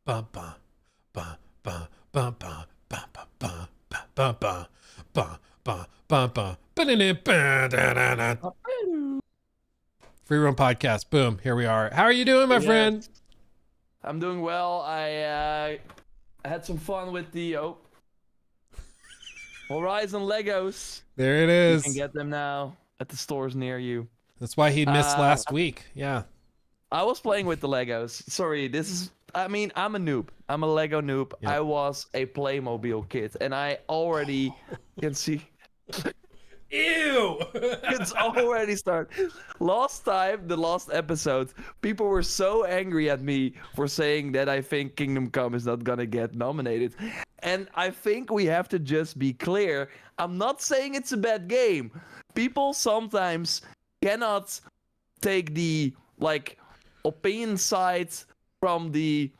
ba ba ba ba ba ba ba ba ba ba ba ba ba ba ba ba. Free Roam Podcast. Boom. Here we are. How are you doing, my friend? I'm doing well. I had some fun with the Horizon Legos. There it You is. can get them now at the stores near you. That's why he missed last week. Yeah. I was playing with the Legos. Sorry, I'm a noob. I'm a Lego noob. Yep. I was a Playmobil kid, and I already can see. Ew. It's already started. The last episode, people were so angry at me for saying that I think Kingdom Come is not gonna get nominated. And I think we have to just be clear. I'm not saying it's a bad game. People sometimes cannot take the opinion side from the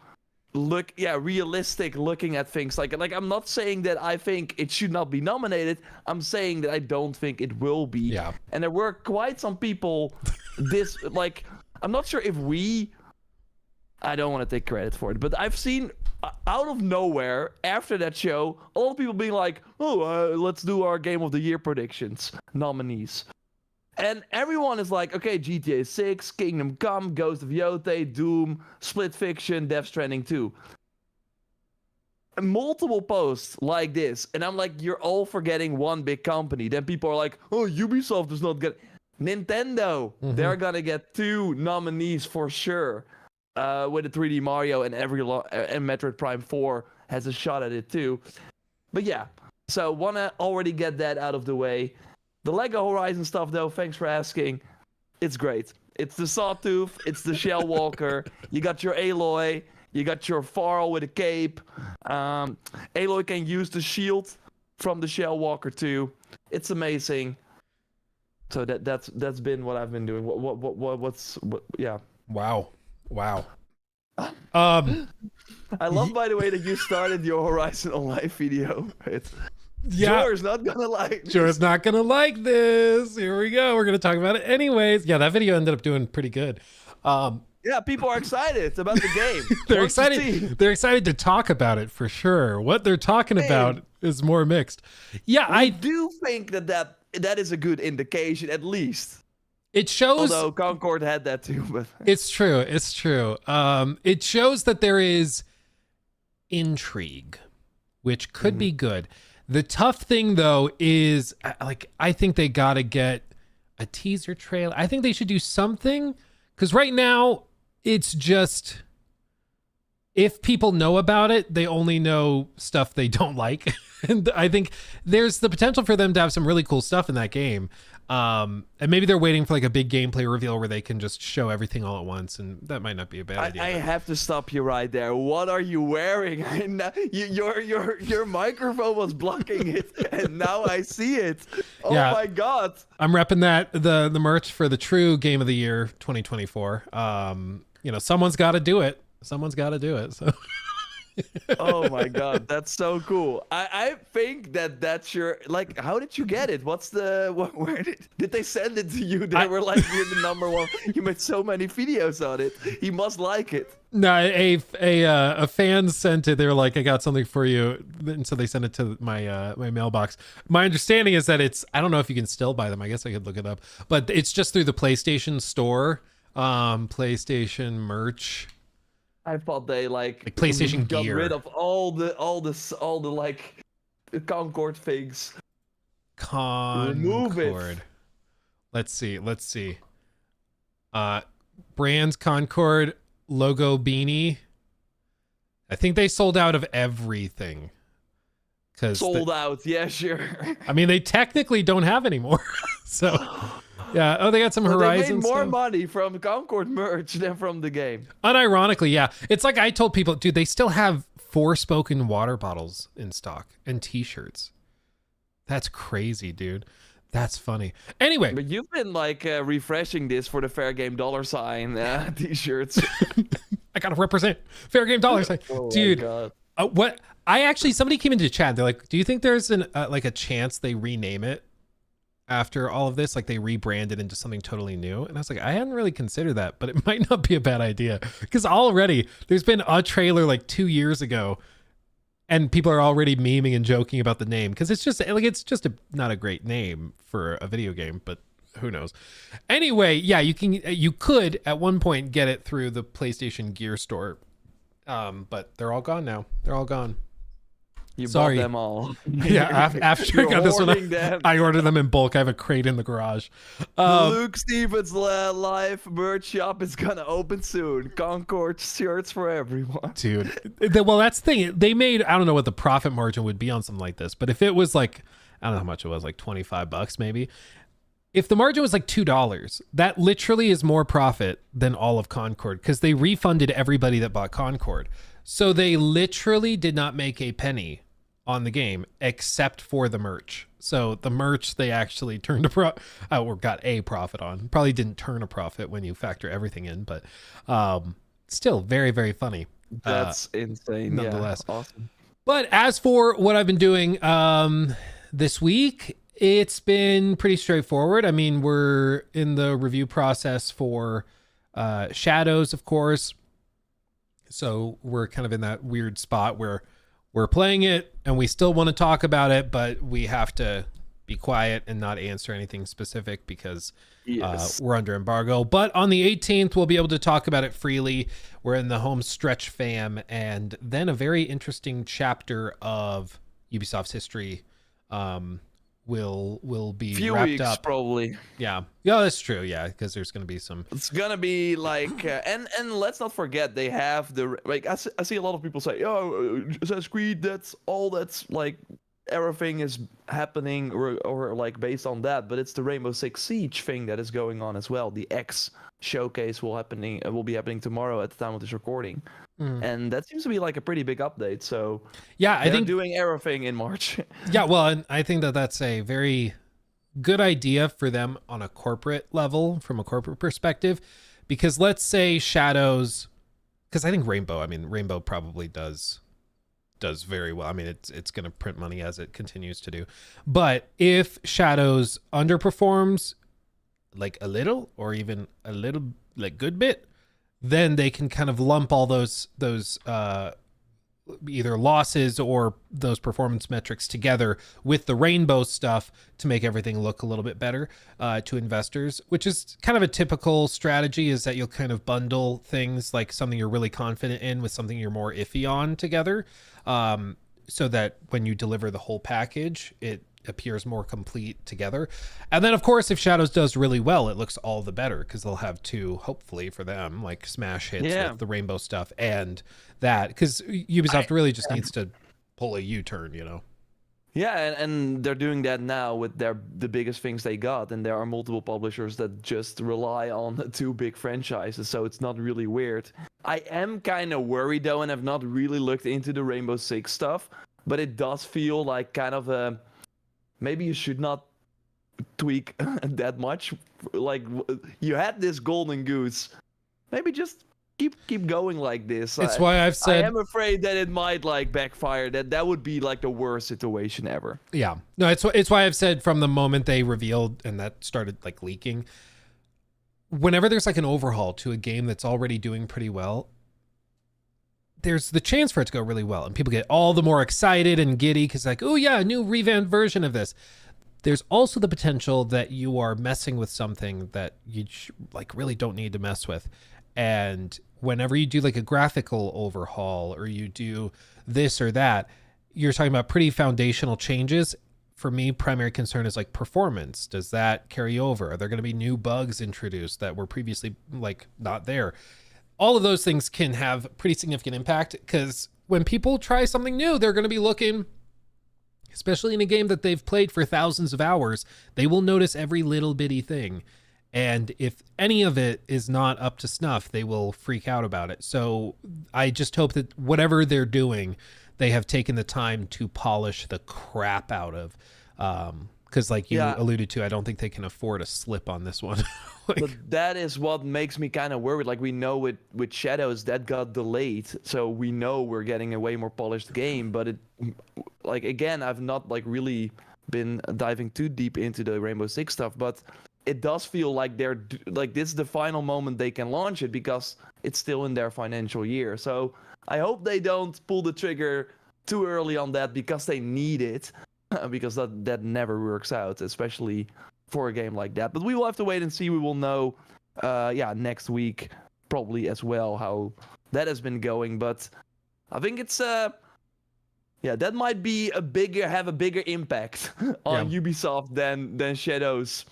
realistic looking at things. Like I'm not saying that I think it should not be nominated. I'm saying that I don't think it will be. Yeah. And there were quite some people I'm not sure if I don't want to take credit for it, but I've seen out of nowhere after that show, a lot of people being like, let's do our Game of the Year predictions, nominees. And everyone is like, okay, GTA 6, Kingdom Come, Ghost of Yotei, Doom, Split Fiction, Death Stranding 2. And multiple posts like this. And I'm like, you're all forgetting one big company. Then people are like, Ubisoft is not good. Nintendo, they're going to get 2 nominees for sure. With the 3D Mario and and Metroid Prime 4 has a shot at it too. But yeah, so want to already get that out of the way. The Lego Horizon stuff, though, thanks for asking. It's great. It's the Sawtooth. It's the Shell Walker. You got your Aloy. You got your Farl with a cape. Aloy can use the shield from the Shell Walker, too. It's amazing. So that's been what I've been doing. Yeah. Wow. I love, by the way, that you started your Horizon Online video. Jore's not gonna like this. Jore's not gonna like this. Here we go. We're gonna talk about it anyways. Yeah, that video ended up doing pretty good. Yeah, people are excited about the game. They're excited. They're excited to talk about it for sure. What they're talking about is more mixed. Yeah, I do think that is a good indication, at least. It shows. Although Concord had that too, but it's true. It's true. It shows that there is intrigue, which could be good. The tough thing, though, is I think they gotta get a teaser trailer. I think they should do something, because right now it's just, if people know about it, they only know stuff they don't like. And I think there's the potential for them to have some really cool stuff in that game. And maybe they're waiting for a big gameplay reveal where they can just show everything all at once, and that might not be a bad idea. I have to stop you right there. What are you wearing? Your microphone was blocking it, and now I see it. Oh yeah. My God! I'm repping the merch for the true Game of the Year 2024. Someone's got to do it. Someone's got to do it. So. Oh my God, that's so cool. I think that's your, how did you get it? Where did they send it to you? They were like, you're the number one. You made so many videos on it. He must like it. No, a fan sent it. They were like, I got something for you. And so they sent it to my my mailbox. My understanding is that I don't know if you can still buy them. I guess I could look it up, but it's just through the PlayStation store, PlayStation merch. I thought they PlayStation got gear. rid of all the Concord things. Remove it. Let's see. Brands Concord logo beanie. I think they sold out of everything. Sold out, yeah, sure. I mean, they technically don't have any more. So yeah. Oh, they got some Horizon. They made more money from Concord merch than from the game. Unironically, yeah. It's like I told people, dude, they still have Forspoken water bottles in stock and t-shirts. That's crazy, dude. That's funny. Anyway. But you've been refreshing this for the Fair Game $sign t-shirts. I gotta represent Fair Game $sign. Oh, dude. What? Somebody came into chat. They're like, do you think there's a chance they rename it? after all of this. Like they rebranded into something totally new. And I was like, I hadn't really considered that, but it might not be a bad idea. Because already there's been a trailer like 2 years ago and people are already memeing and joking about the name. Because it's just not a great name for a video game, but who knows. Anyway, yeah, you could at one point get it through the PlayStation Gear store. But they're all gone now. They're all gone. You Sorry. bought them all. Yeah, after I got this one, I ordered them in bulk. I have a crate in the garage. The Luke Stevens live merch shop is gonna open soon. Concord shirts for everyone. Dude, well, that's the thing. They made, I don't know what the profit margin would be on something like this, but if it was like, I don't know how much it was, like $25 maybe. If the margin was like $2, that literally is more profit than all of Concord because they refunded everybody that bought Concord. So they literally did not make a penny on the game except for the merch. So the merch they actually turned or got a profit on. Probably didn't turn a profit when you factor everything in, but still very, very funny. That's insane. Nonetheless. Yeah, awesome. But as for what I've been doing this week, it's been pretty straightforward. I mean, we're in the review process for Shadows, of course. So we're kind of in that weird spot where we're playing it and we still want to talk about it, but we have to be quiet and not answer anything specific because we're under embargo. But on the 18th, we'll be able to talk about it freely. We're in the home stretch, fam. And then a very interesting chapter of Ubisoft's history will be few wrapped weeks, up. Probably. Yeah, that's true. Yeah, because there's going to be some. It's gonna be like, and let's not forget they have the like. I see a lot of people say, "Oh, Assassin's Creed. That's all. That's like everything is happening or like based on that." But it's the Rainbow Six Siege thing that is going on as well. The X showcase will be happening tomorrow at the time of this recording. And that seems to be like a pretty big update. So yeah, I think doing everything in March. Yeah, well, and I think that's a very good idea for them on a corporate level, from a corporate perspective, because let's say Shadows, because I think Rainbow probably does very well. I mean, it's going to print money as it continues to do. But if Shadows underperforms like a little or even a little like good bit, then they can kind of lump all those either losses or those performance metrics together with the Rainbow stuff to make everything look a little bit better to investors, which is kind of a typical strategy, is that you'll kind of bundle things like something you're really confident in with something you're more iffy on together, so that when you deliver the whole package, it appears more complete together. And then of course, if Shadows does really well, it looks all the better because they'll have two, hopefully for them, like smash hits with the Rainbow stuff and that, because Ubisoft really just needs to pull a U-turn, you know. Yeah, and they're doing that now with the biggest things they got, and there are multiple publishers that just rely on the two big franchises, so it's not really weird. I am kind of worried though, and I've not really looked into the Rainbow Six stuff, but it does feel like kind of a maybe you should not tweak that much. Like, you had this golden goose. Maybe just keep going like this. It's why I've said I am afraid that it might like backfire. That would be like the worst situation ever. Yeah. No, it's why I've said from the moment they revealed and that started like leaking, whenever there's like an overhaul to a game that's already doing pretty well, there's the chance for it to go really well, and people get all the more excited and giddy because like, oh yeah, a new revamped version of this. There's also the potential that you are messing with something that you like really don't need to mess with. And whenever you do like a graphical overhaul or you do this or that, you're talking about pretty foundational changes. For me, primary concern is like performance. Does that carry over? Are there going to be new bugs introduced that were previously like not there? All of those things can have pretty significant impact, because when people try something new, they're going to be looking, especially in a game that they've played for thousands of hours, they will notice every little bitty thing. And if any of it is not up to snuff, they will freak out about it. So I just hope that whatever they're doing, they have taken the time to polish the crap out of. Because like you alluded to, I don't think they can afford a slip on this one. But that is what makes me kind of worried. Like, we know with Shadows that got delayed, so we know we're getting a way more polished game. But it, like, again, I've not like really been diving too deep into the Rainbow Six stuff, but it does feel like this is the final moment they can launch it because it's still in their financial year. So I hope they don't pull the trigger too early on that because they need it, because that never works out, especially for a game like that. But we will have to wait and see. We will know, next week probably as well how that has been going. But I think it's that might be have a bigger impact on Ubisoft than Shadows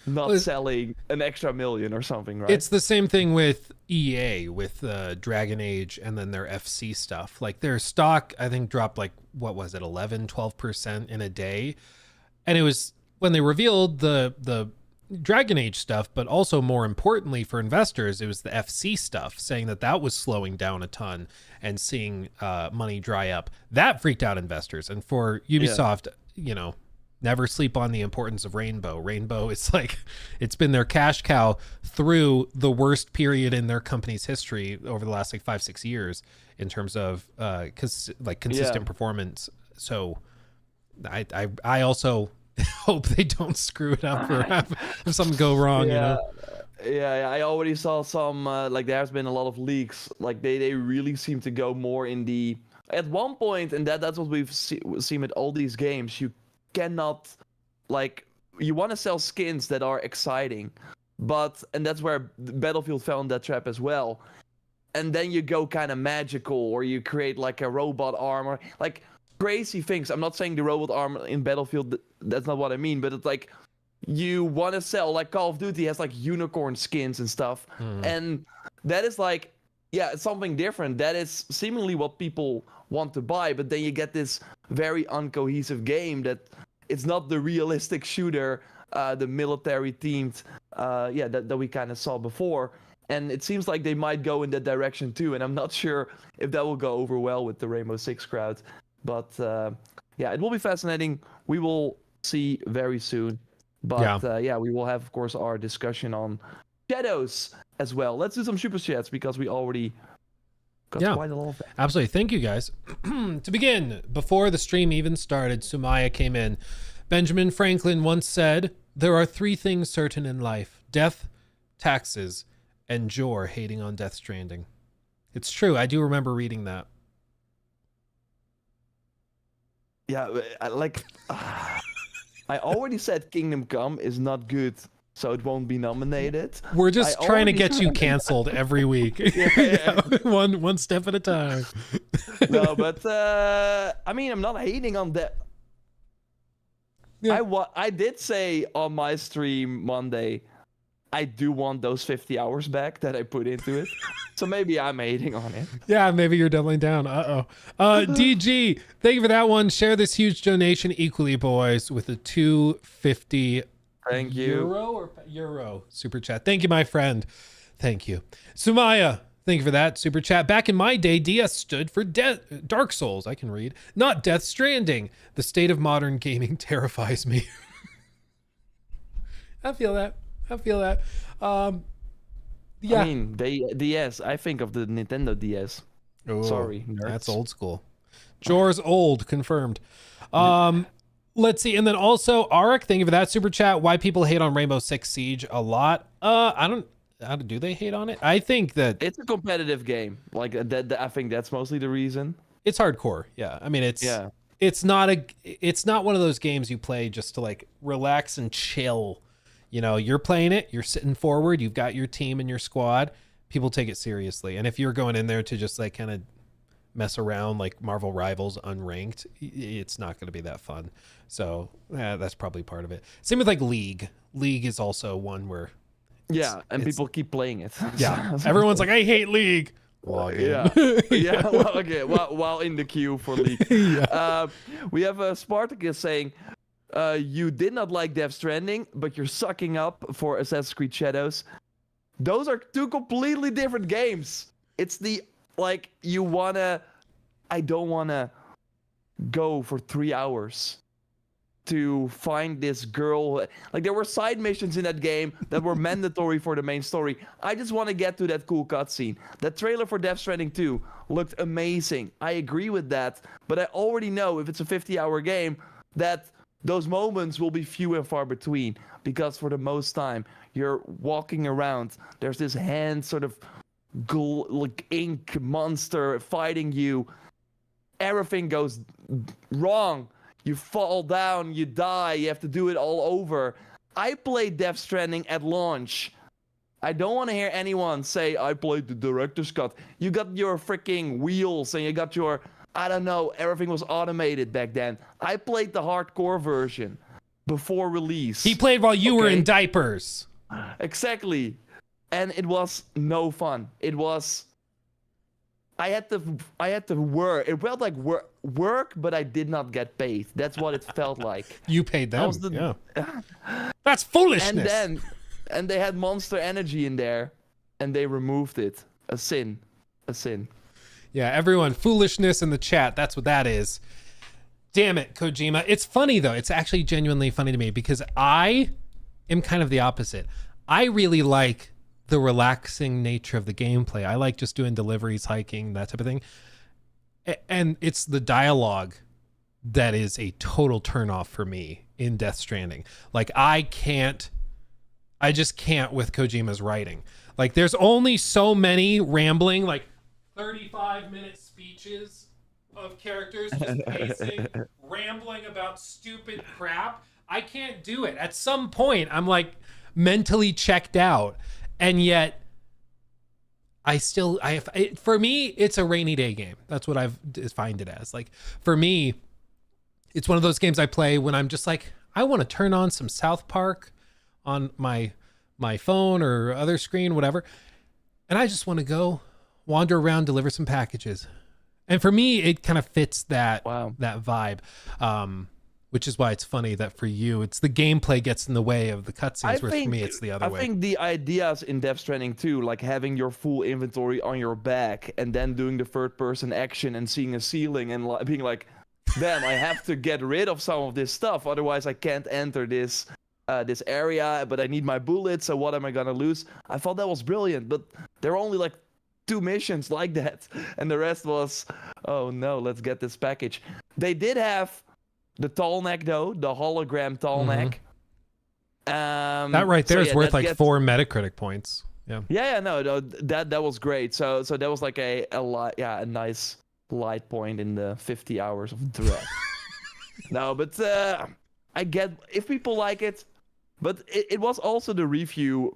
not selling an extra million or something, right? It's the same thing with EA with Dragon Age and then their FC stuff. Like their stock, I think, dropped like, what was it, 11-12% in a day. And it was when they revealed the Dragon Age stuff, but also more importantly for investors, it was the FC stuff, saying that was slowing down a ton and seeing money dry up. That freaked out investors. And for Ubisoft, never sleep on the importance of Rainbow. Rainbow is like, it's been their cash cow through the worst period in their company's history over the last like 5-6 years in terms of consistent performance. So I also hope they don't screw it up or have something go wrong. Yeah, I already saw some there's been a lot of leaks. Like they really seem to go more in the at one point, and that's what we've seen with all these games. You cannot, you want to sell skins that are exciting, and that's where Battlefield fell in that trap as well. And then you go kind of magical, or you create like a robot armor, like crazy things. I'm not saying the robot armor in Battlefield, that's not what I mean, but it's like you want to sell, like Call of Duty has like unicorn skins and stuff, and that is like, it's something different. That is seemingly what people want to buy, but then you get this very uncohesive game that it's not the realistic shooter, the military themed, that we kind of saw before. And it seems like they might go in that direction too, and I'm not sure if that will go over well with the Rainbow Six crowd. But it will be fascinating. We will see very soon. But we will have, of course, our discussion on Shadows as well. Let's do some super chats because we already got quite a lot of that. Absolutely. Thank you, guys. To begin, before the stream even started, Sumaya came in. Benjamin Franklin once said, "There are 3 things certain in life: death, taxes, and Jor hating on Death Stranding." It's true. I do remember reading that. Yeah, I already said Kingdom Come is not good, so it won't be nominated. We're just trying to get you canceled every week. One step at a time. No, but I'm not hating on that. Yeah. I did say on my stream Monday, I do want those 50 hours back that I put into it. So maybe I'm hating on it. Yeah, maybe you're doubling down. DG, thank you for that one. Share this huge donation equally, boys, with a $2.50 thank you. Euro super chat. Thank you, my friend. Thank you. Sumaya, thank you for that super chat. Back in my day, DS stood for Dark Souls. I can read. Not Death Stranding. The state of modern gaming terrifies me. I feel that. Yeah. I mean, DS. I think of the Nintendo DS. Oh, sorry, nerds. That's old school. Jor's old, confirmed. Let's see, and then also Arik, thank you for that super chat. Why people hate on Rainbow Six Siege a lot? Do they hate on it? I think that it's a competitive game. Like that, I think that's mostly the reason. It's hardcore. Yeah, I mean it's not one of those games you play just to like relax and chill. You're playing it, you're sitting forward, you've got your team and your squad. People take it seriously. And if you're going in there to just like kind of mess around like Marvel Rivals unranked, it's not going to be that fun. So that's probably part of it. Same with like League. League is also one where people keep playing it. Yeah. Everyone's like, I hate League. Log in. Yeah. Well, okay. While in the queue for League. We have Spartacus saying, you did not like Death Stranding, but you're sucking up for Assassin's Creed Shadows. Those are 2 completely different games. It's I don't wanna go for 3 hours to find this girl. Like there were side missions in that game that were mandatory for the main story. I just want to get to that cool cutscene. That trailer for Death Stranding 2 looked amazing. I agree with that, but I already know if it's a 50-hour game that those moments will be few and far between, because for the most time you're walking around, there's this hand sort of like ink monster fighting you, everything goes wrong, you fall down, you die, you have to do it all over. I played Death Stranding at launch. I don't want to hear anyone say I played the director's cut. You got your freaking wheels and you got your, I don't know, everything was automated back then. I played the hardcore version before release. He played while you were in diapers. Exactly. And it was no fun. It was, I had to work. It felt like work, but I did not get paid. That's what it felt like. You paid them. Yeah. That's foolishness. And they had Monster Energy in there, and they removed it. A sin. Yeah, everyone, foolishness in the chat. That's what that is. Damn it, Kojima. It's funny, though. It's actually genuinely funny to me because I am kind of the opposite. I really like the relaxing nature of the gameplay. I like just doing deliveries, hiking, that type of thing. And it's the dialogue that is a total turnoff for me in Death Stranding. Like, I just can't with Kojima's writing. Like, there's only so many rambling, like 35-minute speeches of characters just pacing, rambling about stupid crap. I can't do it. At some point, I'm like mentally checked out. And yet, for me, it's a rainy day game. That's what I've defined it as. Like, for me, it's one of those games I play when I'm just like, I want to turn on some South Park on my phone or other screen, whatever. And I just want to go wander around, deliver some packages. And for me, it kind of fits that vibe. Which is why it's funny that for you, it's the gameplay gets in the way of the cutscenes, where for me, it's the other way. I think the ideas in Death Stranding too, like having your full inventory on your back and then doing the third-person action and seeing a ceiling and being like, damn, I have to get rid of some of this stuff, otherwise I can't enter this area, but I need my bullets, so what am I gonna lose? I thought that was brilliant, but there were only like 2 missions like that, and the rest was, oh no, let's get this package. They did have the tall neck though, the hologram tall neck. That right there is worth like 4 Metacritic points. Yeah, no, that was great. So that was like a nice light point in the 50 hours of dread. No, but I get if people like it, but it was also the review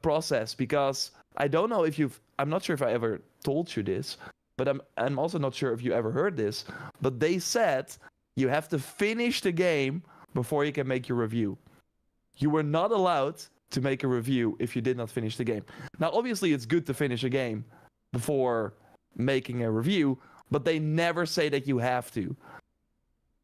process, because I don't know if I'm not sure if I ever told you this, but I'm also not sure if you ever heard this, but they said you have to finish the game before you can make your review. You were not allowed to make a review if you did not finish the game. Now, obviously, it's good to finish a game before making a review, but they never say that you have to.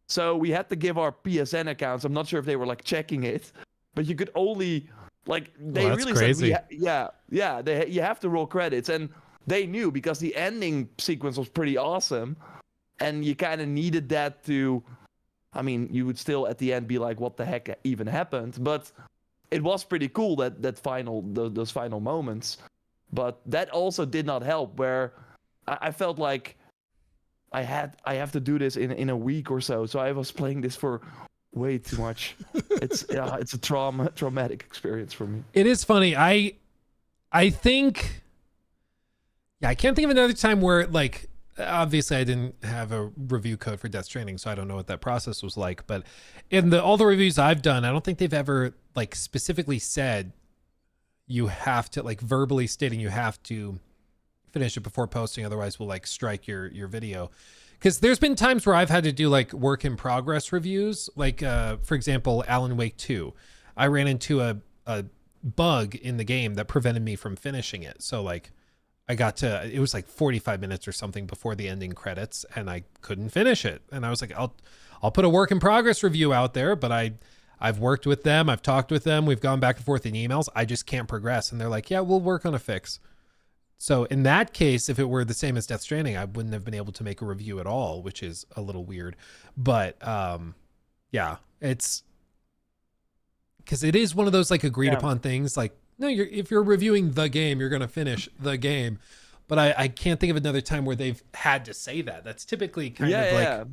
So we had to give our PSN accounts. I'm not sure if they were like checking it, but you could only they really crazy. said, you have to roll credits, and they knew because the ending sequence was pretty awesome. And you kind of needed that to, I mean, you would still at the end be like, what the heck even happened? But it was pretty cool, those final moments. But that also did not help, where I felt like I have to do this in a week or so. So I was playing this for way too much. It's a traumatic experience for me. It is funny. I think, I can't think of another time where, like, obviously I didn't have a review code for Death Stranding, so I don't know what that process was like, but in all the reviews I've done, I don't think they've ever like specifically said you have to, like, verbally stating you have to finish it before posting, otherwise we'll like strike your video. Because there's been times where I've had to do like work in progress reviews, like for example, Alan Wake 2. I ran into a bug in the game that prevented me from finishing it. So like it was like 45 minutes or something before the ending credits, and I couldn't finish it. And I was like, I'll put a work in progress review out there, but I've worked with them, I've talked with them, we've gone back and forth in emails. I just can't progress. And they're like, yeah, we'll work on a fix. So in that case, if it were the same as Death Stranding, I wouldn't have been able to make a review at all, which is a little weird. But yeah, it's because it is one of those like agreed upon things. Like, no, if you're reviewing the game, you're going to finish the game. But I can't think of another time where they've had to say that. That's typically kind of like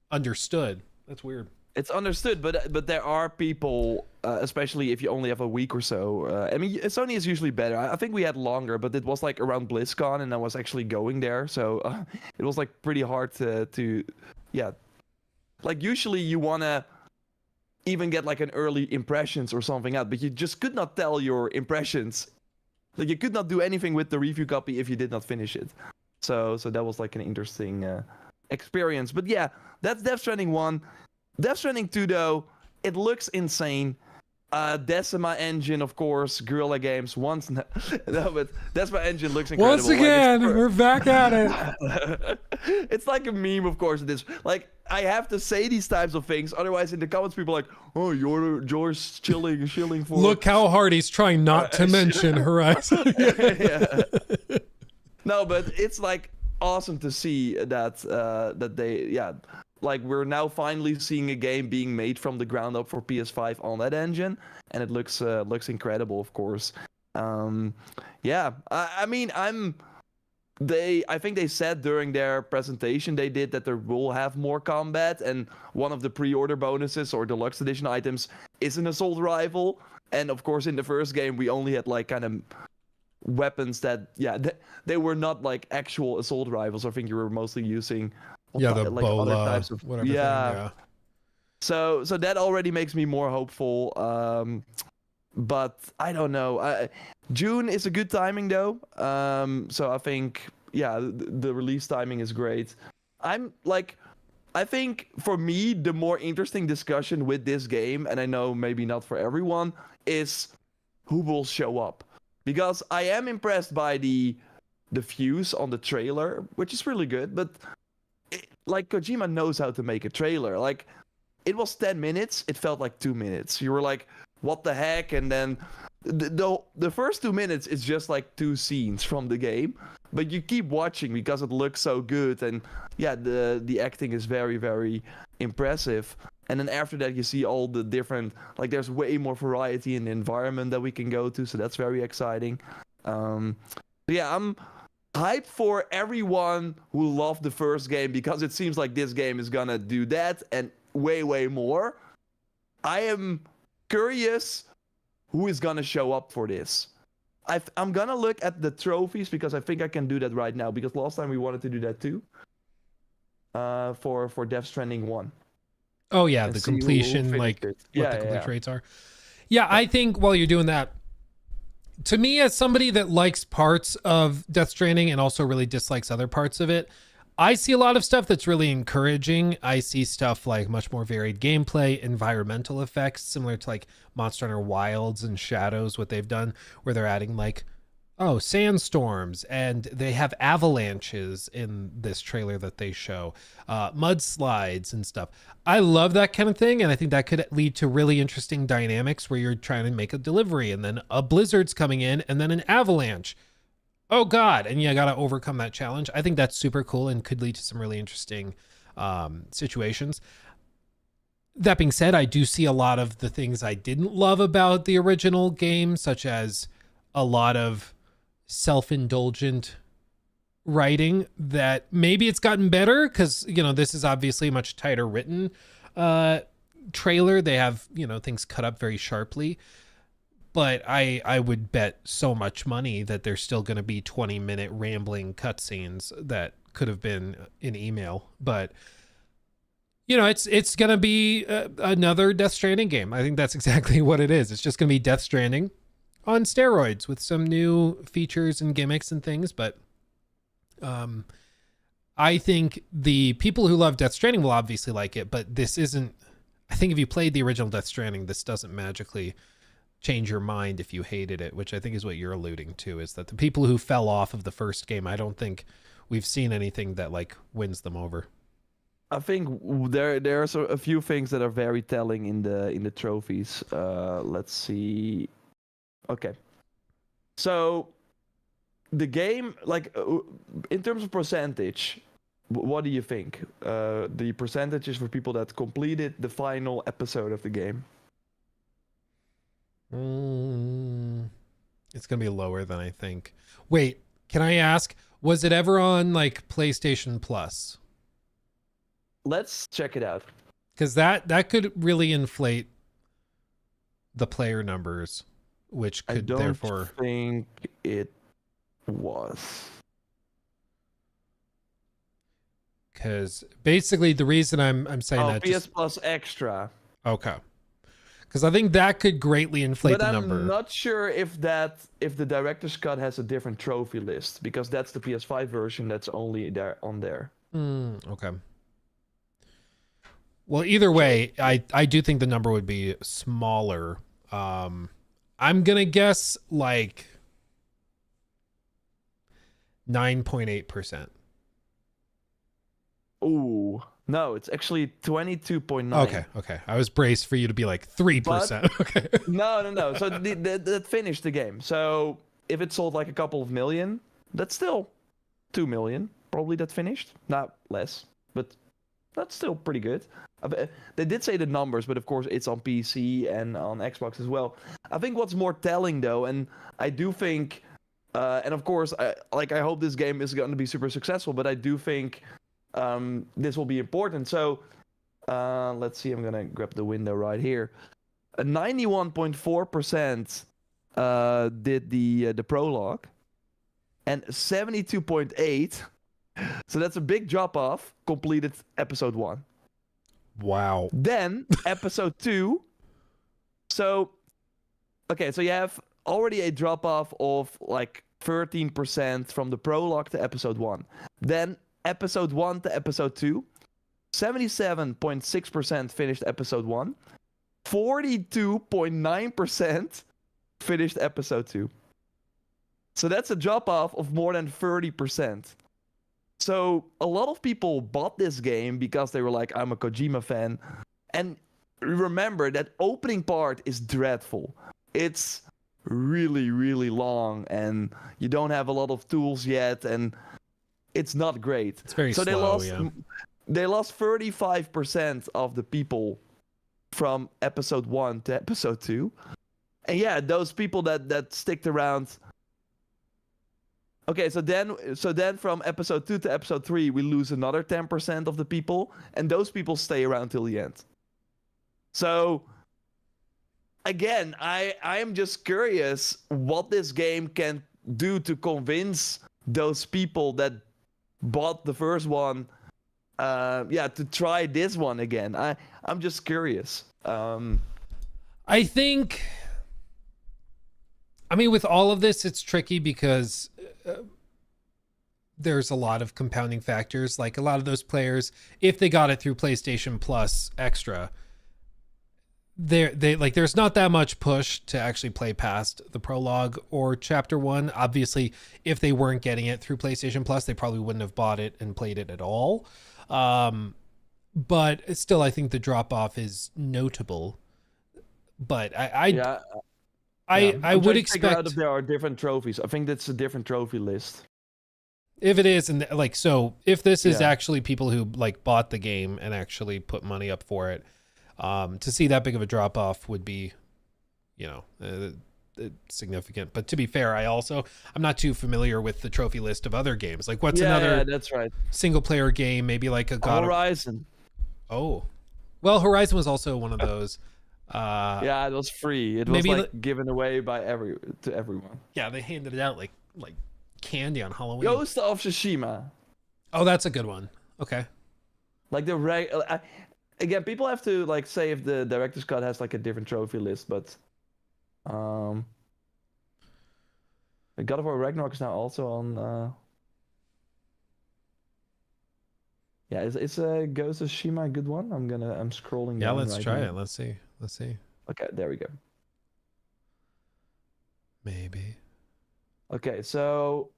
understood. That's weird. It's understood, but there are people, especially if you only have a week or so. I mean, Sony is usually better. I think we had longer, but it was like around BlizzCon, and I was actually going there, so it was like pretty hard to, yeah. Like usually you wanna even get like an early impressions or something out, but you just could not tell your impressions. Like you could not do anything with the review copy if you did not finish it. So that was like an interesting experience. But yeah, that's Death Stranding 1. Death Stranding 2, though, it looks insane. Decima engine, of course, Guerrilla Games. No, but Decima engine looks incredible. Once again, we're back at it. It's like a meme, of course. It is. Like, I have to say these types of things, otherwise in the comments people are like, oh, you're shilling for... Look how hard he's trying not to mention Horizon. Yeah. No, but it's like awesome to see that they, like we're now finally seeing a game being made from the ground up for PS5 on that engine, and it looks incredible, of course. Yeah, I mean, I think they said during their presentation they did that there will have more combat, and one of the pre-order bonuses or deluxe edition items is an assault rifle. And of course, in the first game, we only had like kind of weapons that, they were not like actual assault rifles. I think you were mostly using the like bola, other types of whatever. Yeah. So that already makes me more hopeful. But I don't know. June is a good timing though. So I think the release timing is great. I think for me the more interesting discussion with this game, and I know maybe not for everyone, is who will show up. Because I am impressed by the views on the trailer, which is really good, but like Kojima knows how to make a trailer. Like it was 10 minutes, it felt like 2 minutes. You were like, what the heck? And then the first 2 minutes is just like 2 scenes from the game, but you keep watching because it looks so good, and the acting is very, very impressive. And then after that you see all the different, like there's way more variety in the environment that we can go to, so that's very exciting. I'm hyped for everyone who loved the first game, because it seems like this game is gonna do that and way more. I am curious who is gonna show up for this. I'm gonna look at the trophies, because I think I can do that right now, because last time we wanted to do that too. For Death Stranding 1. Oh yeah, the completion, like what the complete rates are. Yeah, I think while you're doing that, to me, as somebody that likes parts of Death Stranding and also really dislikes other parts of it, I see a lot of stuff that's really encouraging. I see stuff like much more varied gameplay, environmental effects, similar to like Monster Hunter Wilds and Shadows, what they've done, where they're adding like, sandstorms, and they have avalanches in this trailer that they show, mudslides and stuff. I love that kind of thing, and I think that could lead to really interesting dynamics where you're trying to make a delivery, and then a blizzard's coming in, and then an avalanche. Oh God, and you gotta overcome that challenge. I think that's super cool and could lead to some really interesting situations. That being said, I do see a lot of the things I didn't love about the original game, such as a lot of self-indulgent writing that maybe it's gotten better, because this is obviously a much tighter written trailer. They have things cut up very sharply, but I would bet so much money that there's still going to be 20-minute rambling cutscenes that could have been in email. But it's going to be another Death Stranding game. I think that's exactly what it is. It's just going to be Death Stranding on steroids with some new features and gimmicks and things. But I think the people who love Death Stranding will obviously like it, but this isn't, I think if you played the original Death Stranding, this doesn't magically change your mind if you hated it, which I think is what you're alluding to, is that the people who fell off of the first game, I don't think we've seen anything that like wins them over. I think there are a few things that are very telling in the trophies. Let's see. Okay. So the game, like in terms of percentage, what do you think? The percentages for people that completed the final episode of the game? It's gonna be lower than I think. Wait, can I ask, was it ever on like PlayStation Plus? Let's check it out. because that could really inflate the player numbers, which I could don't therefore think it was. because basically the reason I'm saying that PS Plus Extra. okay, because I think that could greatly inflate But the I'm number. not sure if the director's cut has a different trophy list, because that's the PS5 version that's only there on there. Okay. Well, either way, I do think the number would be smaller. I'm gonna guess like 9.8%. Ooh, no, it's actually 22.9. Okay. I was braced for you to be like 3%. Okay. No. So that finished the game. So if it sold like a couple of million, that's still 2 million. Probably that finished. Not less, but that's still pretty good. They did say the numbers, but of course it's on PC and on Xbox as well. I think what's more telling though, and I do think, and of course, I hope this game is going to be super successful, but I do think this will be important. So let's see, I'm gonna grab the window right here. 91.4% did the prologue, and 72.8. So that's a big drop off. Completed episode 1. Wow. Then episode 2. So okay, so you have already a drop off of like 13% from the prologue to episode 1. Then episode 1 to episode 2. 77.6% finished episode 1. 42.9% finished episode 2. So that's a drop off of more than 30%. So a lot of people bought this game because they were like, I'm a Kojima fan. And remember, that opening part is dreadful. It's really, really long, and you don't have a lot of tools yet, and it's not great. It's very slow, They lost 35% of the people from episode 1 to episode 2. And yeah, those people that sticked around. Okay, so then from episode 2 to episode 3, we lose another 10% of the people, and those people stay around till the end. So again, I am just curious what this game can do to convince those people that bought the first one to try this one again. I'm just curious. I think, I mean, with all of this, it's tricky because there's a lot of compounding factors. Like a lot of those players, if they got it through PlayStation Plus Extra, there's not that much push to actually play past the prologue or chapter 1. Obviously, if they weren't getting it through PlayStation Plus, they probably wouldn't have bought it and played it at all. But still, I think the drop off is notable. But I would expect if there are different trophies. I think that's a different trophy list. If it is, and like, so if this is actually people who like bought the game and actually put money up for it, to see that big of a drop off would be, significant. But to be fair, I'm not too familiar with the trophy list of other games. Like, what's another that's right. single player game? Maybe like a God Horizon. Oh, well, Horizon was also one of those. Yeah, it was free. It was like given away by to everyone. Yeah, they handed it out like candy on Halloween. Ghost of Tsushima. Oh, that's a good one. Okay. Like again, people have to like say if the director's cut has like a different trophy list, but God of War Ragnarok is now also on. Yeah, is Ghost of Tsushima a good one? I'm scrolling. Yeah, let's try now. it. Let's see. Okay, there we go. Maybe. Okay, so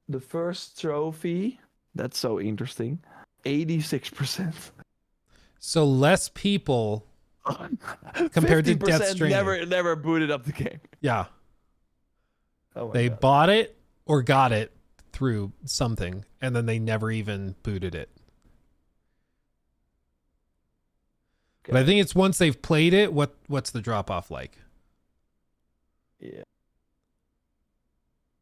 the first trophy, that's so interesting. 86%. So less people compared to Death Stranding. Never booted up the game. Yeah. Oh they God. Bought it or got it through something, and then they never even booted it. Okay. But I think it's once they've played it, what's the drop off like? Yeah.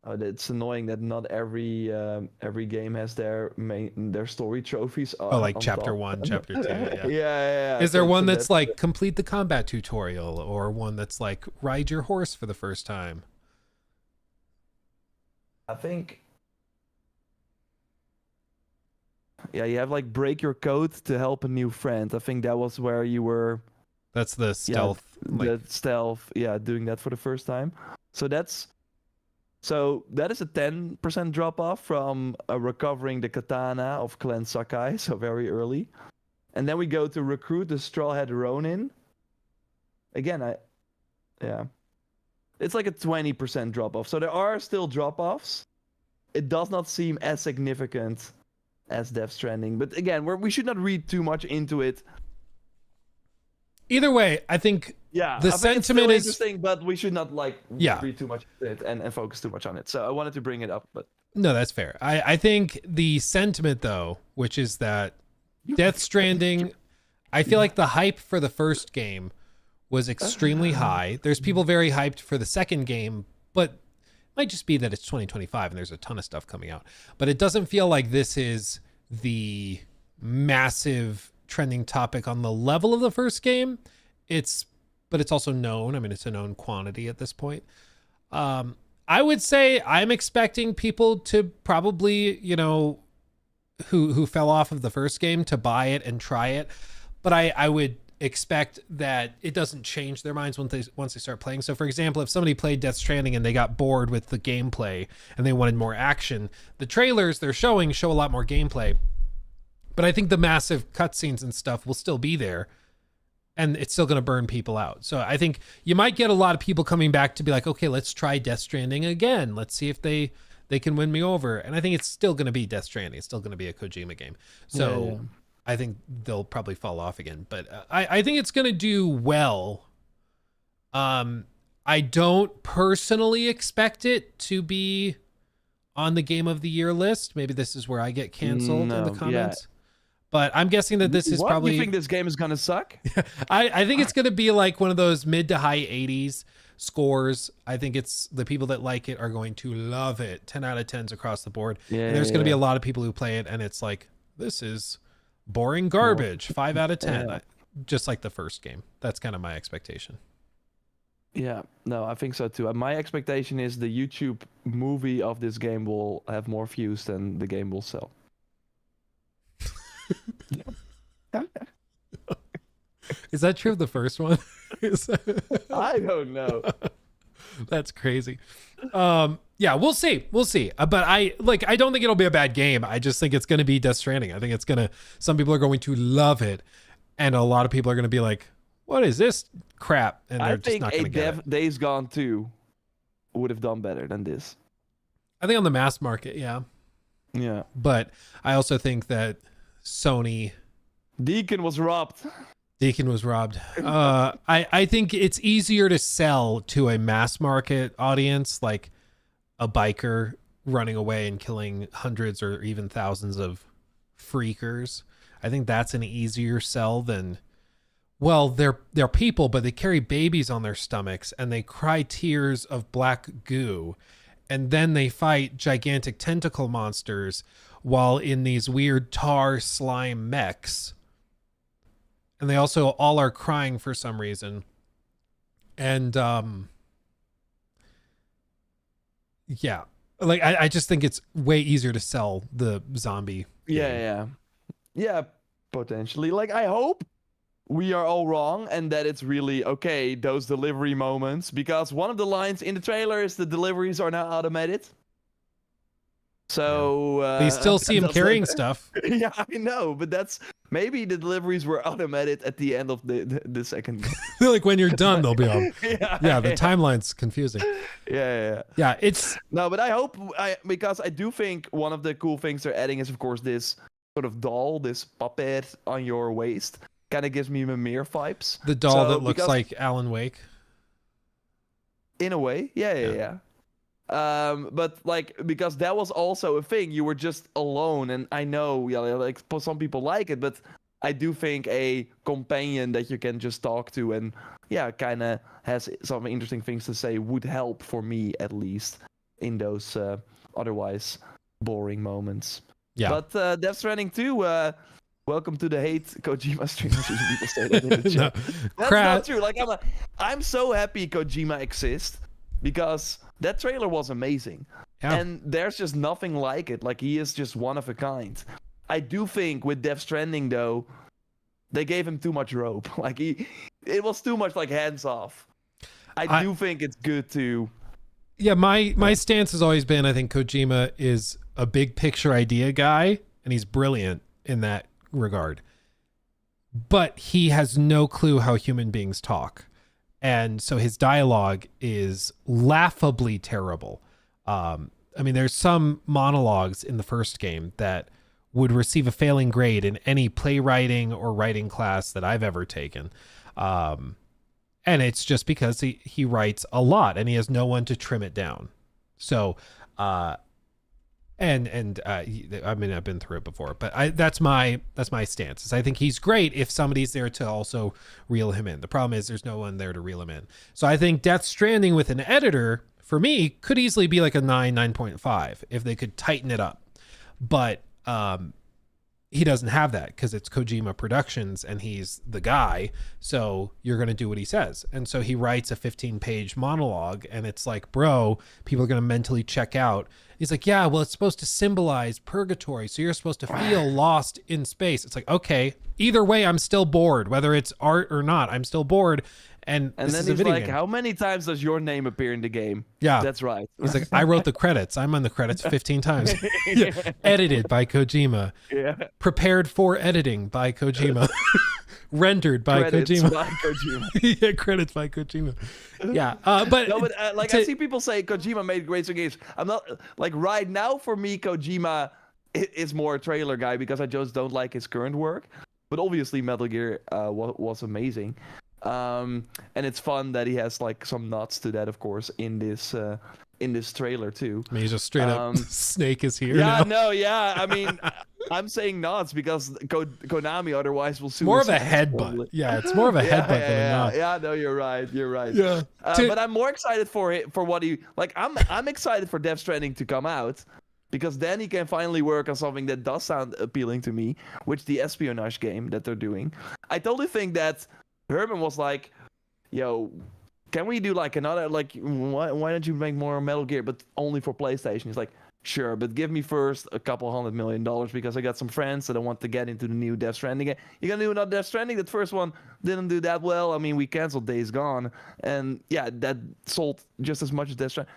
It's annoying that not every game has their story trophies. Like on chapter top. 1, chapter 2. Yeah. Yeah. Is there one that's like complete the combat tutorial, or one that's like ride your horse for the first time? I think. Yeah, you have like break your code to help a new friend. I think that was where you were. That's the stealth. The stealth. Yeah, doing that for the first time. So that is a 10% drop off from recovering the katana of Clan Sakai, so very early. And then we go to recruit the Straw Hat Ronin. Again, it's like a 20% drop off. So there are still drop offs. It does not seem as significant as Death Stranding, but again, we should not read too much into it. Either way, I think the sentiment is interesting, but we should not read too much into it and focus too much on it. So I wanted to bring it up, but no, that's fair. I think the sentiment though, which is that Death Stranding, I feel like the hype for the first game was extremely high. There's people very hyped for the second game, but it might just be that it's 2025 and there's a ton of stuff coming out. But it doesn't feel like this is the massive trending topic on the level of the first game. But it's also known. I mean, it's a known quantity at this point. I would say I'm expecting people to probably, who fell off of the first game to buy it and try it. But I would expect that it doesn't change their minds once they start playing. So for example, if somebody played Death Stranding and they got bored with the gameplay and they wanted more action, the trailers they're showing show a lot more gameplay. But I think the massive cutscenes and stuff will still be there, and it's still going to burn people out. So I think you might get a lot of people coming back to be like, okay, let's try Death Stranding again. Let's see if they can win me over. And I think it's still going to be Death Stranding. It's still going to be a Kojima game. So I think they'll probably fall off again. But I think it's going to do well. I don't personally expect it to be on the Game of the Year list. Maybe this is where I get canceled in the comments. Yeah. But I'm guessing that this is probably... You think this game is going to suck? I think it's going to be like one of those mid to high 80s scores. I think it's the people that like it are going to love it. 10 out of 10s across the board. And there's going to be a lot of people who play it and it's like, this is boring garbage. 5 out of 10. Just like the first game. That's kind of my expectation. Yeah, no, I think so too. My expectation is the YouTube movie of this game will have more views than the game will sell. Is that true of the first one? I don't know. That's crazy. Yeah, we'll see. But I don't think it'll be a bad game. I just think it's going to be Death Stranding. I think some people are going to love it, and a lot of people are going to be like, what is this crap? And they're just not going to get it. Days Gone 2 would have done better than this. I think on the mass market, yeah. Yeah. But I also think that Sony... Deacon was robbed. I think it's easier to sell to a mass market audience, like a biker running away and killing hundreds or even thousands of freakers. I think that's an easier sell than... Well, they're people, but they carry babies on their stomachs and they cry tears of black goo. And then they fight gigantic tentacle monsters while in these weird tar slime mechs. And they also all are crying for some reason. And yeah, like I just think it's way easier to sell the zombie game. Yeah, potentially. Like, I hope we are all wrong and that it's really okay, those delivery moments, because one of the lines in the trailer is the deliveries are now automated. So you still see him carrying stuff. Yeah, I know, but that's maybe the deliveries were automated at the end of the second. Like when you're done, they'll be on. The timeline's confusing. Yeah. It's no, but I hope because I do think one of the cool things they're adding is, of course, this sort of doll, this puppet on your waist. Kind of gives me Mimir vibes. The doll that looks like Alan Wake. In a way, yeah. But like, because that was also a thing, you were just alone, and I know, like some people like it, but I do think a companion that you can just talk to and kind of has some interesting things to say would help for me at least. in those otherwise boring moments. Yeah. But Death Stranding 2, welcome to the hate Kojima streamers. People say that in the No. chat. That's not true. Like I'm so happy Kojima exists because that trailer was amazing. Yeah. And there's just nothing like it. Like he is just one of a kind. I do think with Death Stranding though, they gave him too much rope. Like it was too much like hands off. I do think it's good to. Yeah, my stance has always been I think Kojima is a big picture idea guy, and he's brilliant in that regard. But he has no clue how human beings talk. And so his dialogue is laughably terrible. I mean, there's some monologues in the first game that would receive a failing grade in any playwriting or writing class that I've ever taken. And it's just because he writes a lot and he has no one to trim it down. So, I mean, I've been through it before, but that's my stance. Is I think he's great if somebody's there to also reel him in. The problem is there's no one there to reel him in. So I think Death Stranding with an editor, for me, could easily be like a 9.5 if they could tighten it up. But he doesn't have that because it's Kojima Productions and he's the guy. So you're going to do what he says. And so he writes a 15-page monologue and it's like, bro, people are going to mentally check out. He's like, yeah, well, it's supposed to symbolize purgatory. So you're supposed to feel lost in space. It's like, okay, either way, I'm still bored, whether it's art or not. I'm still bored. And then he's like, how many times does your name appear in the game? Yeah. That's right. He's like, I wrote the credits. I'm on the credits 15 times. Yeah. Edited by Kojima. Yeah. Prepared for editing by Kojima. Rendered by Credits Kojima. by Kojima. Yeah, credits by Kojima. Yeah. But I see people say Kojima made great games. I'm not like right now for me, Kojima is more a trailer guy because I just don't like his current work. But obviously Metal Gear was amazing. And it's fun that he has like some nods to that, of course, in this trailer too. I mean, he's just straight up Snake is here. Yeah, now. no, yeah. I mean, I'm saying nods because Konami otherwise will sue. More us of a headbutt. Yeah, it's more of a headbutt than a nod. Yeah, no, you're right. Yeah. But I'm more excited for what he like. I'm excited for Death Stranding to come out. Because then he can finally work on something that does sound appealing to me, which the espionage game that they're doing. I totally think that Herman was like, yo, can we do like another, like, why don't you make more Metal Gear, but only for PlayStation? He's like, sure, but give me first a couple $100 million because I got some friends that I want to get into the new Death Stranding game. You gonna do another Death Stranding? That first one didn't do that well. I mean, we canceled Days Gone. And yeah, that sold just as much as Death Stranding.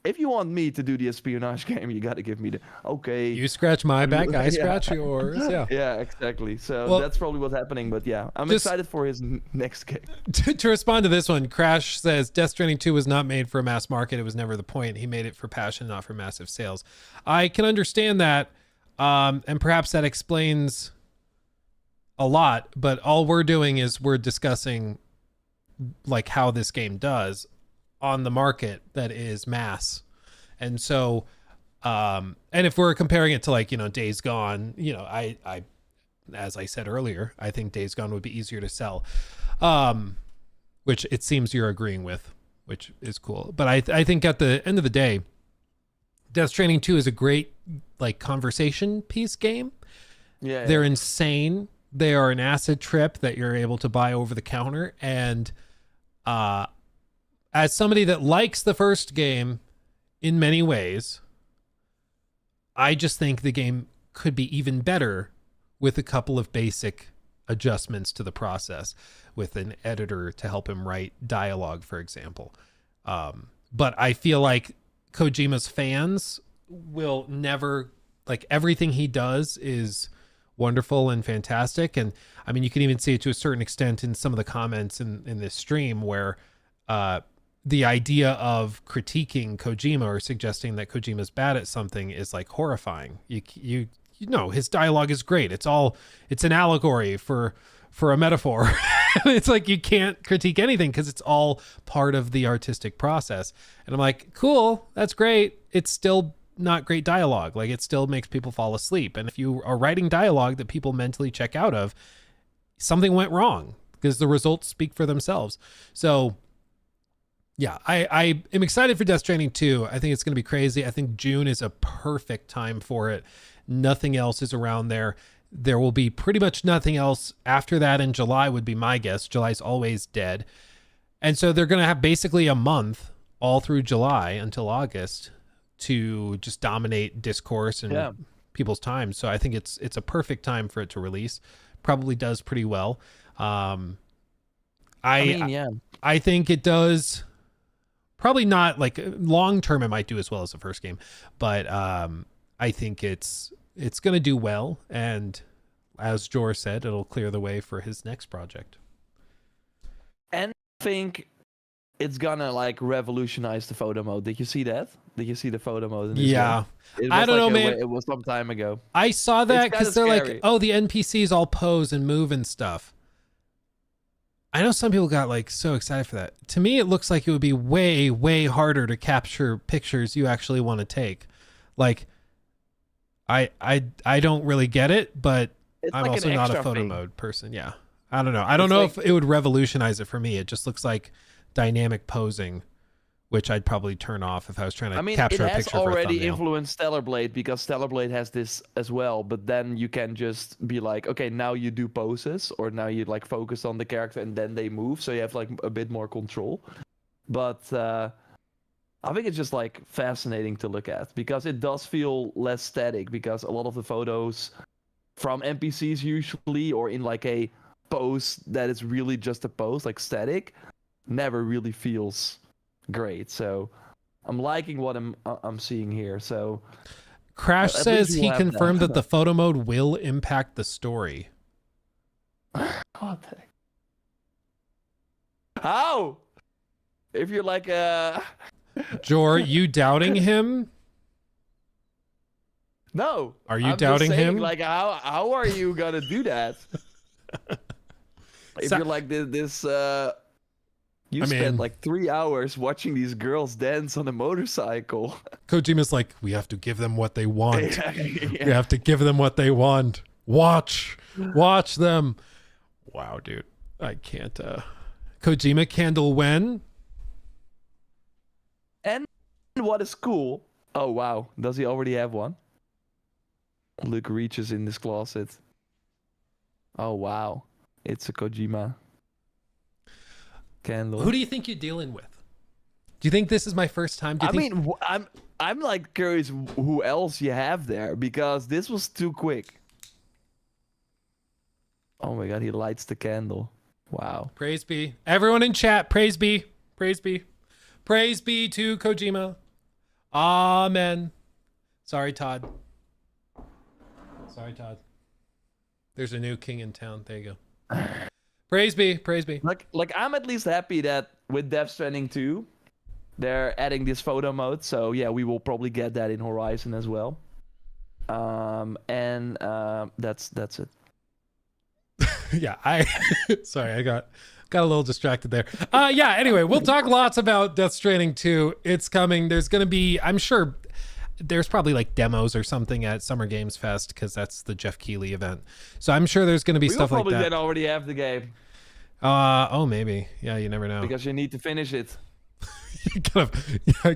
If you want me to do the espionage game, you got to give me the okay. You scratch my back, I scratch yours. Yeah. Yeah, exactly. So that's probably what's happening. But yeah, I'm excited for his next game. To respond to this one, Crash says Death Stranding 2 was not made for a mass market. It was never the point. He made it for passion, not for massive sales. I can understand that, and perhaps that explains a lot. But all we're doing is we're discussing like how this game does on the market that is mass. And so and if we're comparing it to like, Days Gone, I as I said earlier, I think Days Gone would be easier to sell, which it seems you're agreeing with, which is cool. But I think at the end of the day, Death Stranding 2 is a great like conversation piece game. Yeah, they're insane. They are an acid trip that you're able to buy over the counter. And as somebody that likes the first game in many ways, I just think the game could be even better with a couple of basic adjustments to the process, with an editor to help him write dialogue, for example. But I feel like Kojima's fans will never, like, everything he does is wonderful and fantastic. And I mean, you can even see it to a certain extent in some of the comments in this stream where the idea of critiquing Kojima or suggesting that Kojima's bad at something is like horrifying. You know, his dialogue is great. It's an allegory for a metaphor. It's like you can't critique anything because it's all part of the artistic process. And I'm like, cool, that's great. It's still not great dialogue. Like, it still makes people fall asleep. And if you are writing dialogue that people mentally check out of, something went wrong because the results speak for themselves. So Yeah, I am excited for Death Stranding 2. I think it's going to be crazy. I think June is a perfect time for it. Nothing else is around there. There will be pretty much nothing else after that in July would be my guess. July's always dead. And so they're going to have basically a month all through July until August to just dominate discourse and people's time. So I think it's a perfect time for it to release. Probably does pretty well. I think it does. Probably not like long term. It might do as well as the first game, but I think it's going to do well. And as Jor said, it'll clear the way for his next project. And I think it's gonna like revolutionize the photo mode. Did you see that? Did you see the photo mode? In this game? I don't know, man. It was some time ago. I saw that because they're like, oh, the NPCs all pose and move and stuff. I know some people got like so excited for that. To me, it looks like it would be way, way harder to capture pictures you actually want to take. Like, I don't really get it, but I'm also not a photo mode person. Yeah, I don't know. I don't know if it would revolutionize it for me. It just looks like dynamic posing, which I'd probably turn off if I was trying to capture a picture for a thumbnail. It has already influenced Stellar Blade because Stellar Blade has this as well, but then you can just be like, okay, now you do poses, or now you like focus on the character and then they move, so you have like a bit more control. But I think it's just like fascinating to look at because it does feel less static, because a lot of the photos from NPCs usually, or in like a pose that is really just a pose, like static, never really feels great. So I'm liking what I'm seeing here. So Crash says he confirmed that the photo mode will impact the story. How? If you're like Jor, you doubting him? No. Are you doubting him? Like how are you gonna do that? If you're like this you spent like 3 hours watching these girls dance on a motorcycle. Kojima's like, we have to give them what they want. We have to give them what they want. Watch them. Wow, dude. I can't. Kojima candle when? And what is cool? Oh, wow. Does he already have one? Luke reaches in this closet. Oh, wow. It's a Kojima candle. Who do you think you're dealing with? Do you think this is my first time? I'm like curious who else you have there, because this was too quick. Oh my god, he lights the candle. Wow. Praise be. Everyone in chat, praise be. Praise be. Praise be to Kojima. Amen. Sorry, Todd. There's a new king in town. There you go. Praise be. Like I'm at least happy that with Death Stranding 2, they're adding this photo mode. So yeah, we will probably get that in Horizon as well. That's it. Yeah, sorry, I got a little distracted there. Yeah, anyway, we'll talk lots about Death Stranding 2. It's coming. There's going to be, I'm sure there's probably like demos or something at Summer Games Fest, because that's the Jeff Keighley event. So I'm sure there's going to be stuff like that. We probably then already have the game. Oh, maybe. Yeah, you never know. Because you need to finish it.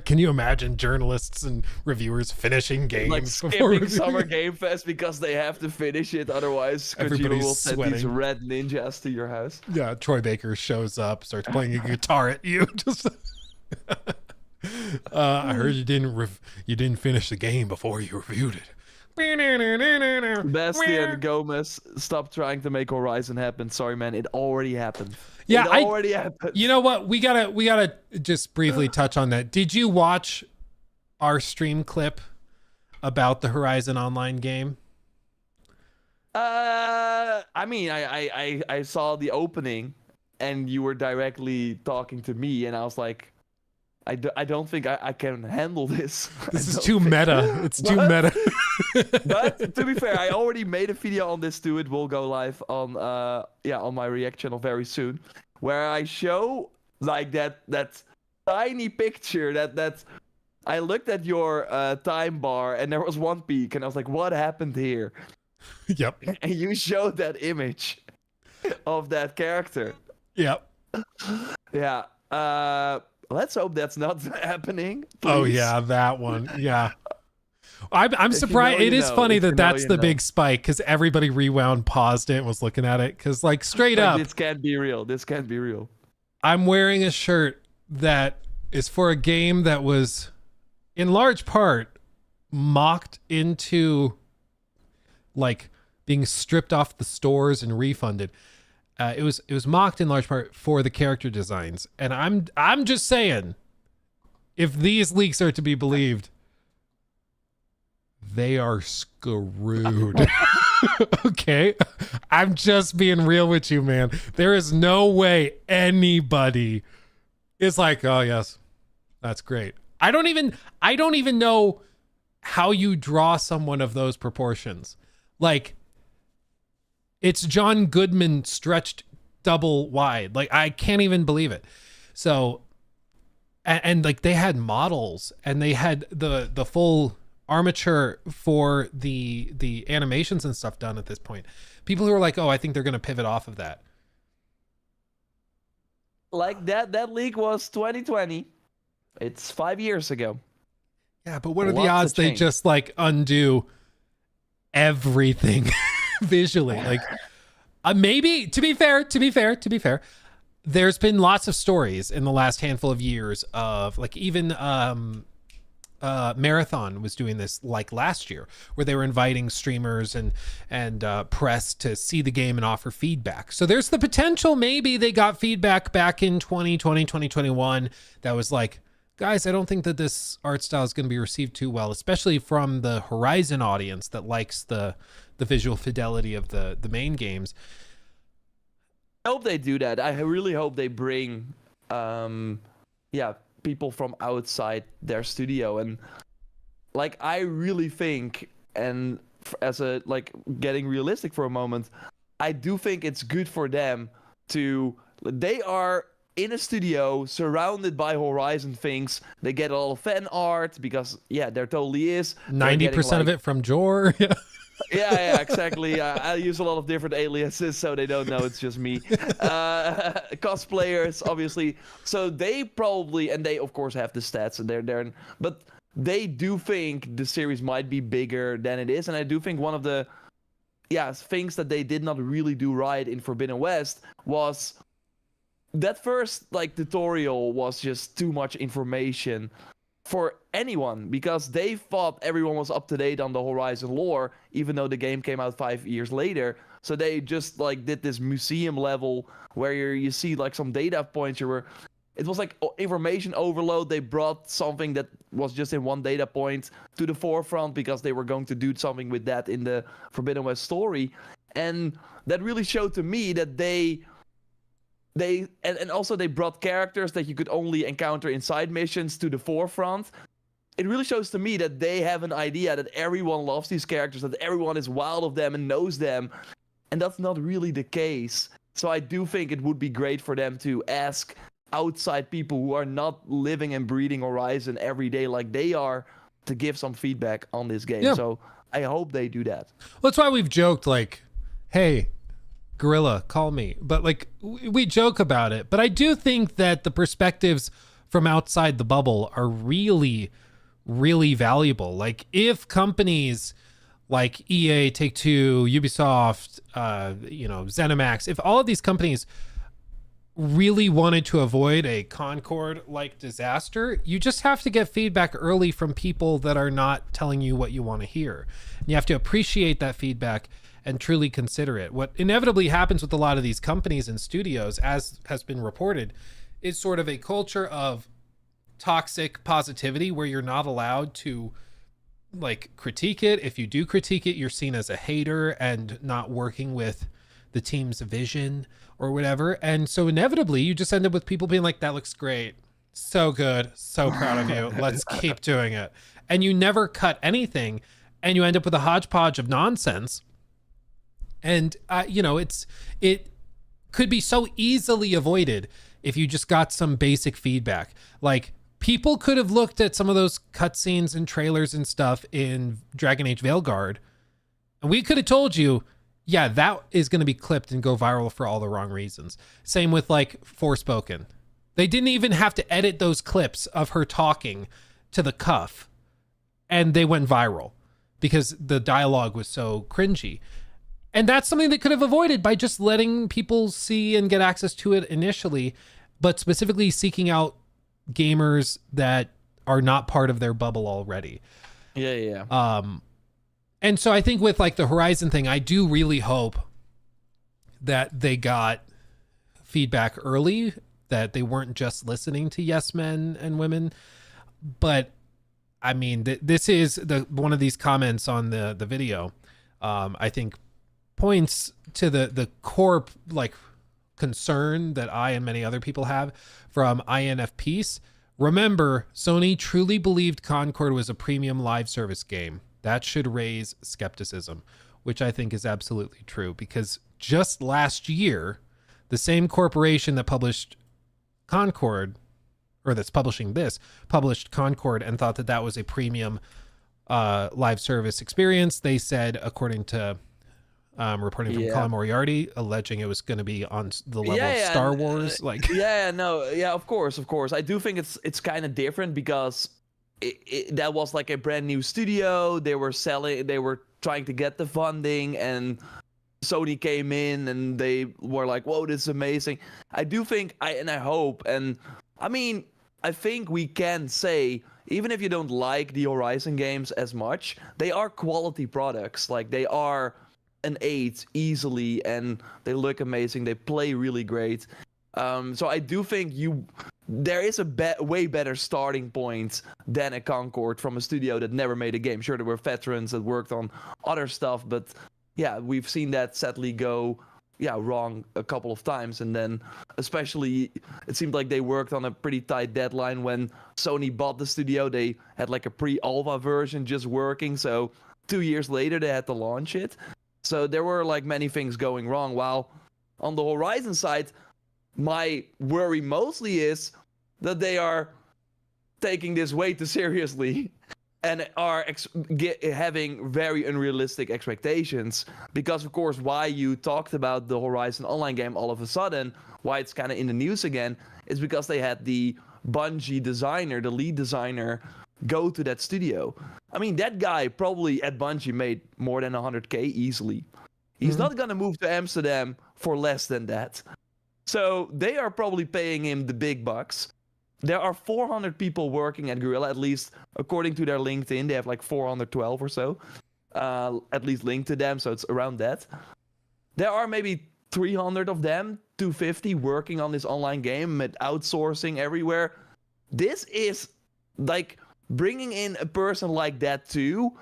Can you imagine journalists and reviewers finishing games like skipping Summer Game Fest because they have to finish it, otherwise Kojima will send these red ninjas to your house. Yeah, Troy Baker shows up, starts playing a guitar at you. Just I heard you didn't finish the game before you reviewed it. Bastian Gomez, stop trying to make Horizon happen. Sorry, man, it already happened. Yeah, it already happened. You know what? We gotta just briefly touch on that. Did you watch our stream clip about the Horizon Online game? I mean, I saw the opening, and you were directly talking to me, and I was like, I don't think I can handle this. This is too meta. It's too meta. But to be fair, I already made a video on this too. It will go live on on my React channel very soon, where I show like that tiny picture that I looked at your time bar, and there was one peak, and I was like, what happened here? Yep. And you showed that image of that character. Yep. Yeah. Let's hope that's not happening. Oh Please. yeah, that one. Yeah. I'm If you surprised. know, It you is know. funny If you that know, that's you the know. big spike because everybody rewound, paused it, and was looking at it. Because like straight Like, up, this can't be real. This can't be real. I'm wearing a shirt that is for a game that was in large part mocked into like being stripped off the stores and refunded. It was mocked in large part for the character designs, and I'm just saying, if these leaks are to be believed, they are screwed. Okay, I'm just being real with you, man. There is no way anybody is like, oh yes, that's great. I don't even know how you draw someone of those proportions. Like, it's John Goodman stretched double wide. Like, I can't even believe it. So, and like they had models and they had the full armature for the animations and stuff done at this point. People who are like, oh, I think they're going to pivot off of that. Like that leak was 2020. It's 5 years ago. Yeah, but what are the Lots odds of they change. just like undo everything visually? Like, maybe to be fair, there's been lots of stories in the last handful of years of like even Marathon was doing this like last year, where they were inviting streamers and press to see the game and offer feedback. So there's the potential maybe they got feedback back in 2020, 2021 that was like, guys, I don't think that this art style is going to be received too well, especially from the Horizon audience that likes the visual fidelity of the main games. I hope they do that. I really hope they bring people from outside their studio. And like, I really think, and as a like getting realistic for a moment, I do think it's good for them to, they are in a studio surrounded by Horizon things. They get a lot of fan art because there totally is. 90% of it from Jor. Yeah, exactly. I use a lot of different aliases so they don't know it's just me. Cosplayers, obviously. So they probably, and they of course have the stats and they're there, but they do think the series might be bigger than it is. And I do think one of the things that they did not really do right in Forbidden West was that first like tutorial was just too much information for anyone, because they thought everyone was up to date on the Horizon lore, even though the game came out 5 years later. So they just like did this museum level where you see like some data points. It was like information overload. They brought something that was just in one data point to the forefront because they were going to do something with that in the Forbidden West story, and that really showed to me that they also they brought characters that you could only encounter in side missions to the forefront. It really shows to me that they have an idea that everyone loves these characters, that everyone is wild of them and knows them, and that's not really the case. So I do think it would be great for them to ask outside people who are not living and breathing Horizon every day like they are to give some feedback on this game. Yeah. So I hope they do that. Well, that's why we've joked like, hey, Gorilla, call me. But like, we joke about it. But I do think that the perspectives from outside the bubble are really, really valuable. Like, if companies like EA, Take-Two, Ubisoft, ZeniMax, if all of these companies really wanted to avoid a Concord-like disaster, you just have to get feedback early from people that are not telling you what you want to hear. And you have to appreciate that feedback and truly consider it. What inevitably happens with a lot of these companies and studios, as has been reported, is sort of a culture of toxic positivity where you're not allowed to like critique it. If you do critique it, you're seen as a hater and not working with the team's vision or whatever. And so inevitably you just end up with people being like, that looks great, so good, so proud of you, let's keep doing it. And you never cut anything, and you end up with a hodgepodge of nonsense. And it could be so easily avoided if you just got some basic feedback. Like, people could have looked at some of those cutscenes and trailers and stuff in Dragon Age Veilguard, and we could have told you, yeah, that is going to be clipped and go viral for all the wrong reasons. Same with like Forspoken. They didn't even have to edit those clips of her talking to the cuff, and they went viral because the dialogue was so cringy. And that's something they could have avoided by just letting people see and get access to it initially, but specifically seeking out gamers that are not part of their bubble already. Yeah. And so I think with like the Horizon thing, I do really hope that they got feedback early, that they weren't just listening to yes men and women. But I mean, this is one of these comments on the video, I think points to the core like concern that I and many other people have from INF Peace. Remember, Sony truly believed Concord was a premium live service game. That should raise skepticism, which I think is absolutely true, because just last year, the same corporation that published Concord, or that's publishing this, published Concord and thought that was a premium live service experience. They said, according to reporting from Colin Moriarty, alleging it was going to be on the level of Star Wars. Of course. I do think it's kind of different because that was like a brand new studio. They were trying to get the funding, and Sony came in and they were like, whoa, this is amazing. I do think, I hope, and I mean, I think we can say, even if you don't like the Horizon games as much, they are quality products. Like, they are an 8 easily, and they look amazing. They play really great. So I do think there is a way better starting point than a Concord from a studio that never made a game. Sure, there were veterans that worked on other stuff, but yeah, we've seen that sadly go wrong a couple of times. And then especially, it seemed like they worked on a pretty tight deadline when Sony bought the studio. They had like a pre-alpha version just working, so 2 years later they had to launch it. So there were like many things going wrong. While on the Horizon side, my worry mostly is that they are taking this way too seriously and are having very unrealistic expectations. Because, of course, why you talked about the Horizon Online game all of a sudden, why it's kind of in the news again, is because they had the Bungie designer, the lead designer, go to that studio. I mean, that guy probably at Bungie made more than 100K easily. He's not going to move to Amsterdam for less than that. So they are probably paying him the big bucks. There are 400 people working at Guerrilla, at least according to their LinkedIn. They have like 412 or so, at least linked to them, so it's around that. There are maybe 300 of them, 250 working on this online game with outsourcing everywhere. This is like bringing in a person like that too.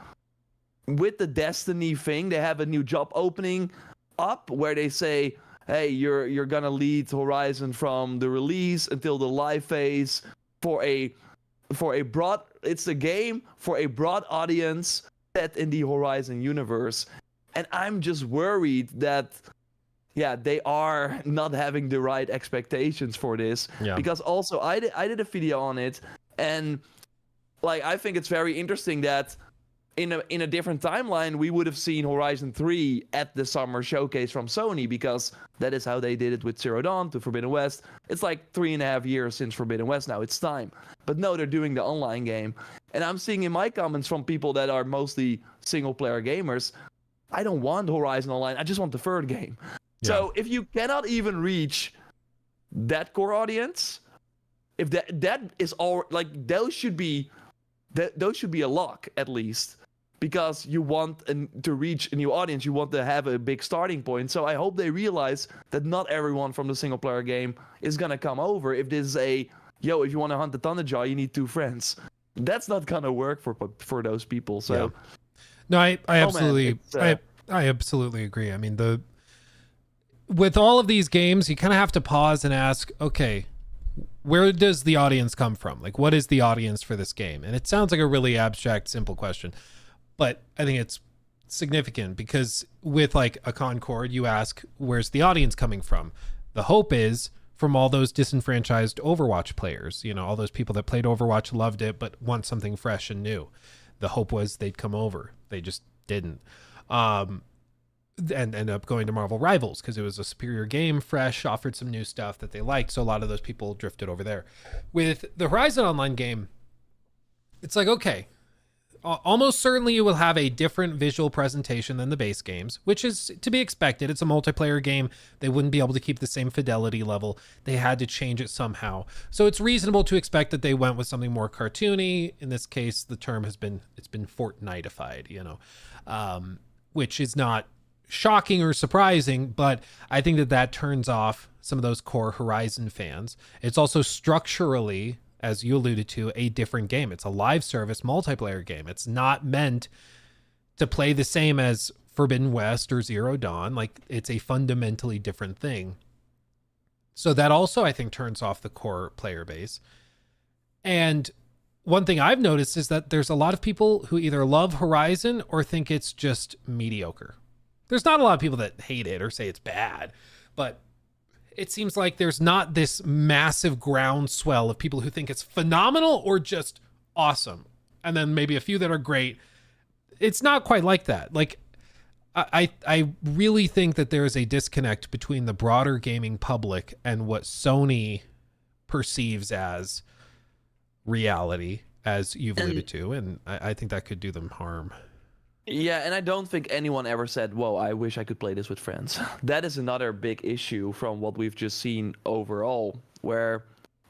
With the Destiny thing, they have a new job opening up where they say, hey, you're gonna lead Horizon from the release until the live phase for a broad. It's a game for a broad audience set in the Horizon universe, and I'm just worried that they are not having the right expectations for this. Because also I did a video on it, and like I think it's very interesting that in a different timeline, we would have seen Horizon 3 at the summer showcase from Sony, because that is how they did it with Zero Dawn to Forbidden West. It's like 3.5 years since Forbidden West now. It's time. But no, they're doing the online game. And I'm seeing in my comments from people that are mostly single-player gamers, I don't want Horizon Online. I just want the third game. Yeah. So if you cannot even reach that core audience, if that is all, like, those should be a lock at least. Because you want to reach a new audience, you want to have a big starting point. So I hope they realize that not everyone from the single player game is gonna come over. If this is if you want to hunt the Thunderjaw, you need 2 friends. That's not gonna work for those people. So no, I absolutely I absolutely agree. I mean, with all of these games, you kind of have to pause and ask, okay, where does the audience come from? Like, what is the audience for this game? And it sounds like a really abstract, simple question. But I think it's significant because with like a Concord, you ask, where's the audience coming from? The hope is from all those disenfranchised Overwatch players, all those people that played Overwatch, loved it, but want something fresh and new. The hope was they'd come over. They just didn't. and ended up going to Marvel Rivals because it was a superior game, fresh, offered some new stuff that they liked. So a lot of those people drifted over there. With the Horizon Online game, it's like, okay, almost certainly you will have a different visual presentation than the base games, which is to be expected. It's a multiplayer game. They wouldn't be able to keep the same fidelity level. They had to change it somehow. So it's reasonable to expect that they went with something more cartoony. In this case, the term it's been Fortnite-ified, which is not shocking or surprising, but I think that turns off some of those core Horizon fans. It's also structurally, as you alluded to, a different game. It's a live service multiplayer game. It's not meant to play the same as Forbidden West or Zero Dawn. Like, it's a fundamentally different thing. So that also, I think, turns off the core player base. And one thing I've noticed is that there's a lot of people who either love Horizon or think it's just mediocre. There's not a lot of people that hate it or say it's bad, but it seems like there's not this massive groundswell of people who think it's phenomenal or just awesome. And then maybe a few that are great. It's not quite like that. Like, I really think that there is a disconnect between the broader gaming public and what Sony perceives as reality, as you've alluded to. And I think that could do them harm. Yeah, and I don't think anyone ever said, whoa, I wish I could play this with friends. That is another big issue from what we've just seen overall, where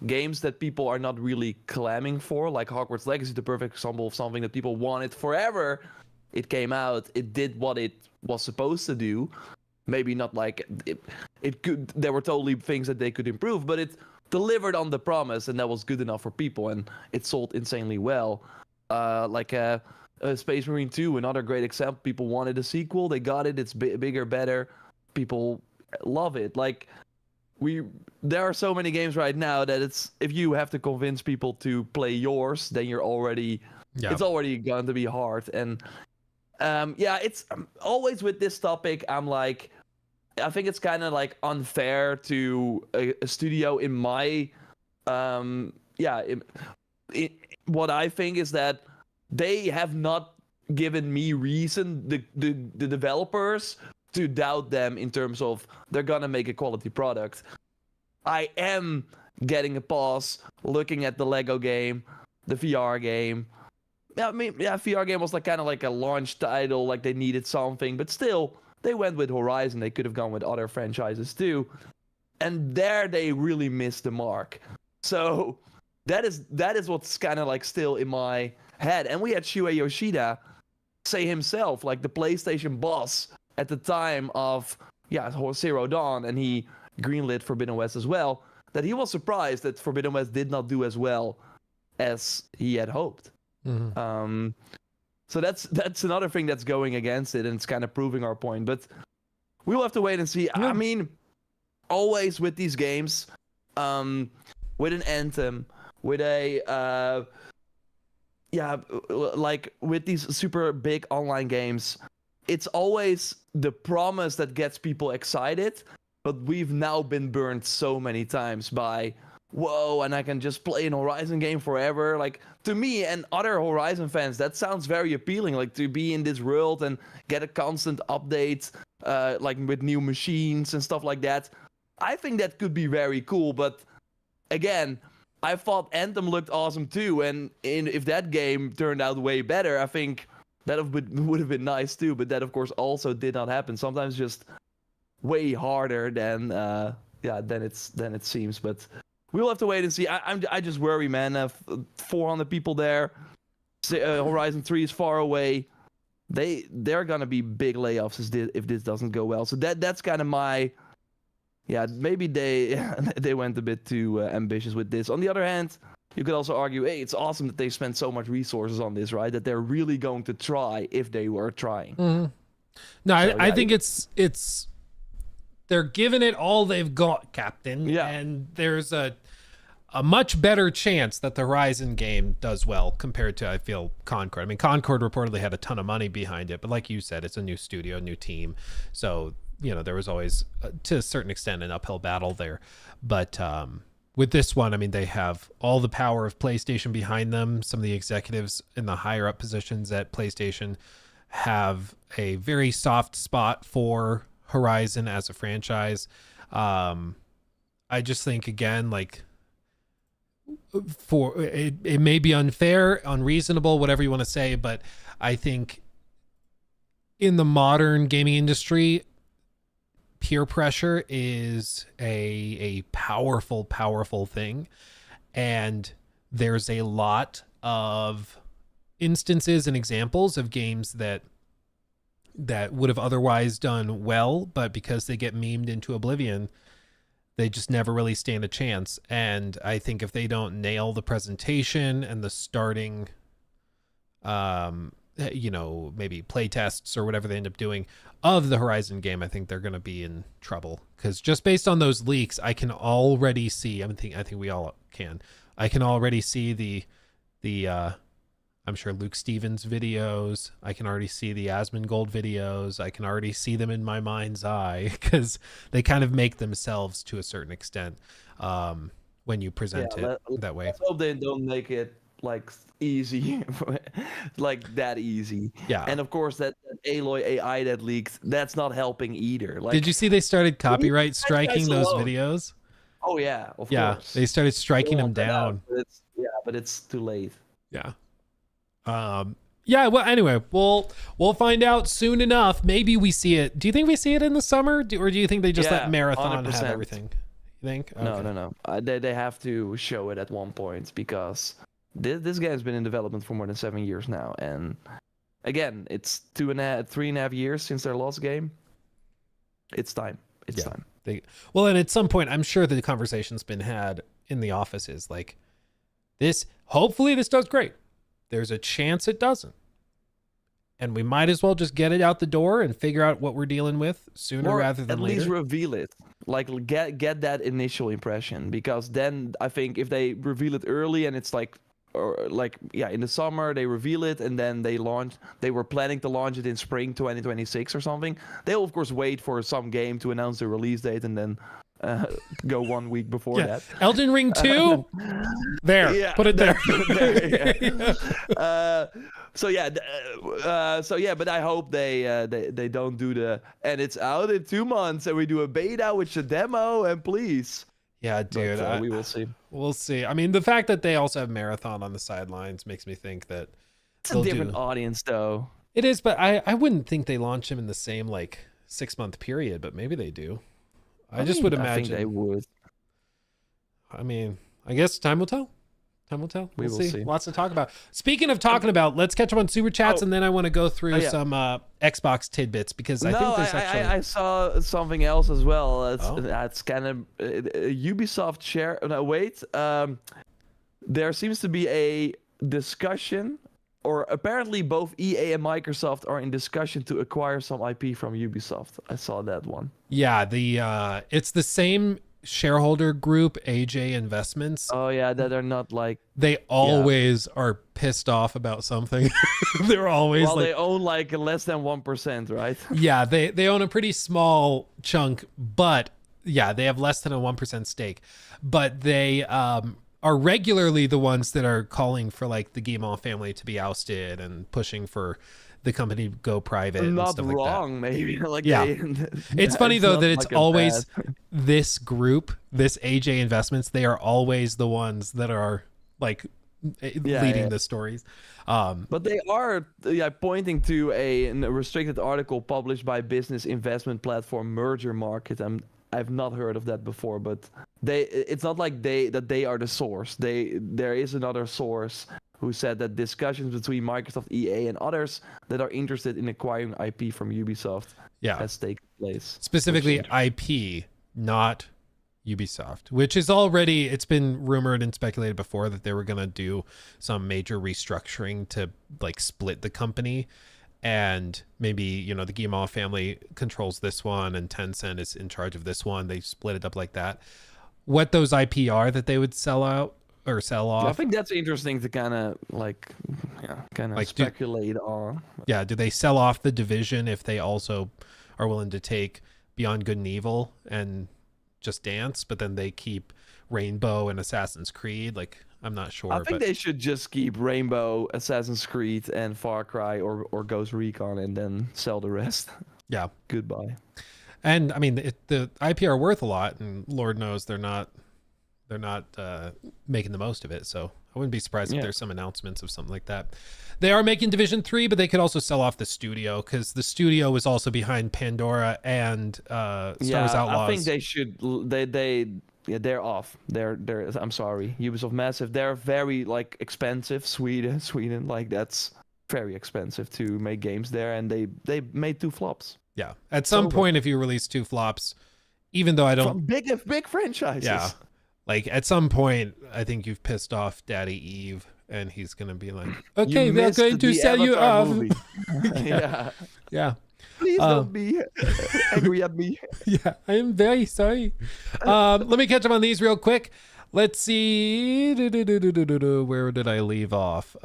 games that people are not really clamming for, like Hogwarts Legacy, the perfect example of something that people wanted forever. It came out, it did what it was supposed to do. Maybe not like it could, there were totally things that they could improve, but it delivered on the promise, and that was good enough for people, and it sold insanely well. Space Marine 2, another great example. People wanted a sequel, they got it. It's bigger, better. People love it. Like, there are so many games right now that it's, if you have to convince people to play yours, then it's already going to be hard. And it's always with this topic, I'm like, I think it's kind of like unfair to a studio in my what I think is that they have not given me reason, the developers, to doubt them in terms of they're gonna make a quality product. I am getting a pause looking at the Lego game, the VR game. VR game was like kind of like a launch title, like they needed something, but still, they went with Horizon. They could have gone with other franchises too, and there they really missed the mark. So that is what's kind of like still in my head. And we had Shuei Yoshida say himself, like the PlayStation boss at the time of Zero Dawn, and he greenlit Forbidden West as well, that he was surprised that Forbidden West did not do as well as he had hoped. Mm-hmm. So that's another thing that's going against it, and it's kind of proving our point. But we'll have to wait and see. Yeah. I mean, always with these games, with an Anthem, with a like with these super big online games, it's always the promise that gets people excited, but we've now been burned so many times by, whoa, and I can just play an Horizon game forever. Like, to me and other Horizon fans, that sounds very appealing, like to be in this world and get a constant update, like with new machines and stuff like that. I think that could be very cool, but again, I thought Anthem looked awesome too, and if that game turned out way better, I think that would have been nice too. But that, of course, also did not happen. Sometimes just way harder than it seems. But we'll have to wait and see. I just worry, man. 400 people there. Horizon 3 is far away. They're gonna be big layoffs if this doesn't go well. So that's kind of my. Yeah, maybe they went a bit too ambitious with this. On the other hand, you could also argue, hey, it's awesome that they spent so much resources on this, right? That they're really going to try if they were trying. Mm-hmm. No, I think it's they're giving it all they've got, Captain. Yeah. And there's a much better chance that the Horizon game does well compared to, I feel, Concord. I mean, Concord reportedly had a ton of money behind it, but like you said, it's a new studio, new team. So, there was always, to a certain extent, an uphill battle there. But with this one, I mean, they have all the power of PlayStation behind them. Some of the executives in the higher up positions at PlayStation have a very soft spot for Horizon as a franchise. I just think, again, like, for it may be unfair, unreasonable, whatever you want to say, but I think in the modern gaming industry, peer pressure is a powerful thing, and there's a lot of instances and examples of games that would have otherwise done well, but because they get memed into oblivion, they just never really stand a chance. And I think if they don't nail the presentation and the starting, maybe play tests or whatever they end up doing of the Horizon game, I think they're going to be in trouble. Because just based on those leaks, I can already see, I think we all can, I can already see the I'm sure Luke Stevens videos. I can already see the Asmongold videos. I can already see them in my mind's eye, because they kind of make themselves to a certain extent when you present it that way. Let's hope they don't make it like easy, like that easy. Yeah. And of course that Aloy AI that leaked, that's not helping either. Like, did you see they started copyright striking those videos? Oh yeah, of course. They started striking them down. But it's too late. Yeah. Well, anyway, we'll find out soon enough. Maybe we see it. Do you think we see it in the summer, or do you think they just let Marathon 100%. Have everything? You think? Okay. No. They have to show it at one point, because this game's been in development for more than 7 years now, and again, it's 3.5 years since their last game. It's time. It's time. And at some point, I'm sure the conversation's been had in the offices, like, this. Hopefully, this does great. There's a chance it doesn't, and we might as well just get it out the door and figure out what we're dealing with sooner rather than later. At least reveal it, like get that initial impression, because then I think if they reveal it early and it's in the summer they reveal it and then they were planning to launch it in spring 2026 or something. They'll of course wait for some game to announce the release date and then go 1 week before that. Elden Ring 2? Put it there. But I hope they don't do and it's out in 2 months and we do a beta with the demo, and please. Yeah, dude. We will see. We'll see. I mean, the fact that they also have Marathon on the sidelines makes me think that it's a different audience, though. It is, but I wouldn't think they launch him in the same 6-month period, but maybe they do. I would imagine. I think they would. I mean, I guess time will tell. We'll see. Lots to talk about. Speaking of talking about, let's catch up on Super Chats, and then I want to go through some Xbox tidbits, because I think there's actually... I saw something else as well. That's kind of Ubisoft share... No, wait. There seems to be a discussion, or apparently both EA and Microsoft are in discussion to acquire some IP from Ubisoft. I saw that one. Yeah, it's the same shareholder group, AJ Investments. Oh yeah, that are not they always are pissed off about something. They're always they own less than 1%, right? Yeah, they own a pretty small chunk, but yeah, they have less than a 1% stake. But they are regularly the ones that are calling for the Guillemot family to be ousted and pushing for the company to go private. Not and stuff wrong, like that. Maybe. It's funny though that it's always this group, this AJ Investments. They are always the ones that are leading the stories. But they are pointing to a restricted article published by business investment platform Merger Market. I've not heard of that before, but it's not like they are the source. There is another source who said that discussions between Microsoft, EA, and others that are interested in acquiring IP from Ubisoft has taken place. Specifically IP, not Ubisoft, which is already, it's been rumored and speculated before that they were going to do some major restructuring to split the company. And maybe, the Guillemot family controls this one and Tencent is in charge of this one. They split it up like that. What those IP are that they would sell out or sell off. I think that's interesting to kind of speculate on. Yeah, do they sell off the division if they also are willing to take Beyond Good and Evil and Just Dance, but then they keep Rainbow and Assassin's Creed? I'm not sure. I think they should just keep Rainbow, Assassin's Creed, and Far Cry or Ghost Recon, and then sell the rest. Yeah. Goodbye. And I mean, the IP are worth a lot, and Lord knows they're not making the most of it. So I wouldn't be surprised if there's some announcements of something like that. They are making Division 3, but they could also sell off the studio, because the studio was also behind Pandora and Star Wars Outlaws. I think they should. They're off. They're. I'm sorry, Ubisoft Massive. They're very like expensive. Sweden, like that's very expensive to make games there, and they made 2 flops. Yeah. At some point, if you release 2 flops, even though I don't. From big franchises. Yeah. Like at some point, I think you've pissed off Daddy Eve, and he's gonna be like, "Okay, we're going to sell you off." Yeah. Yeah. Please don't be angry at me. Yeah, I am very sorry. Let me catch up on these real quick. Let's see. Where did I leave off?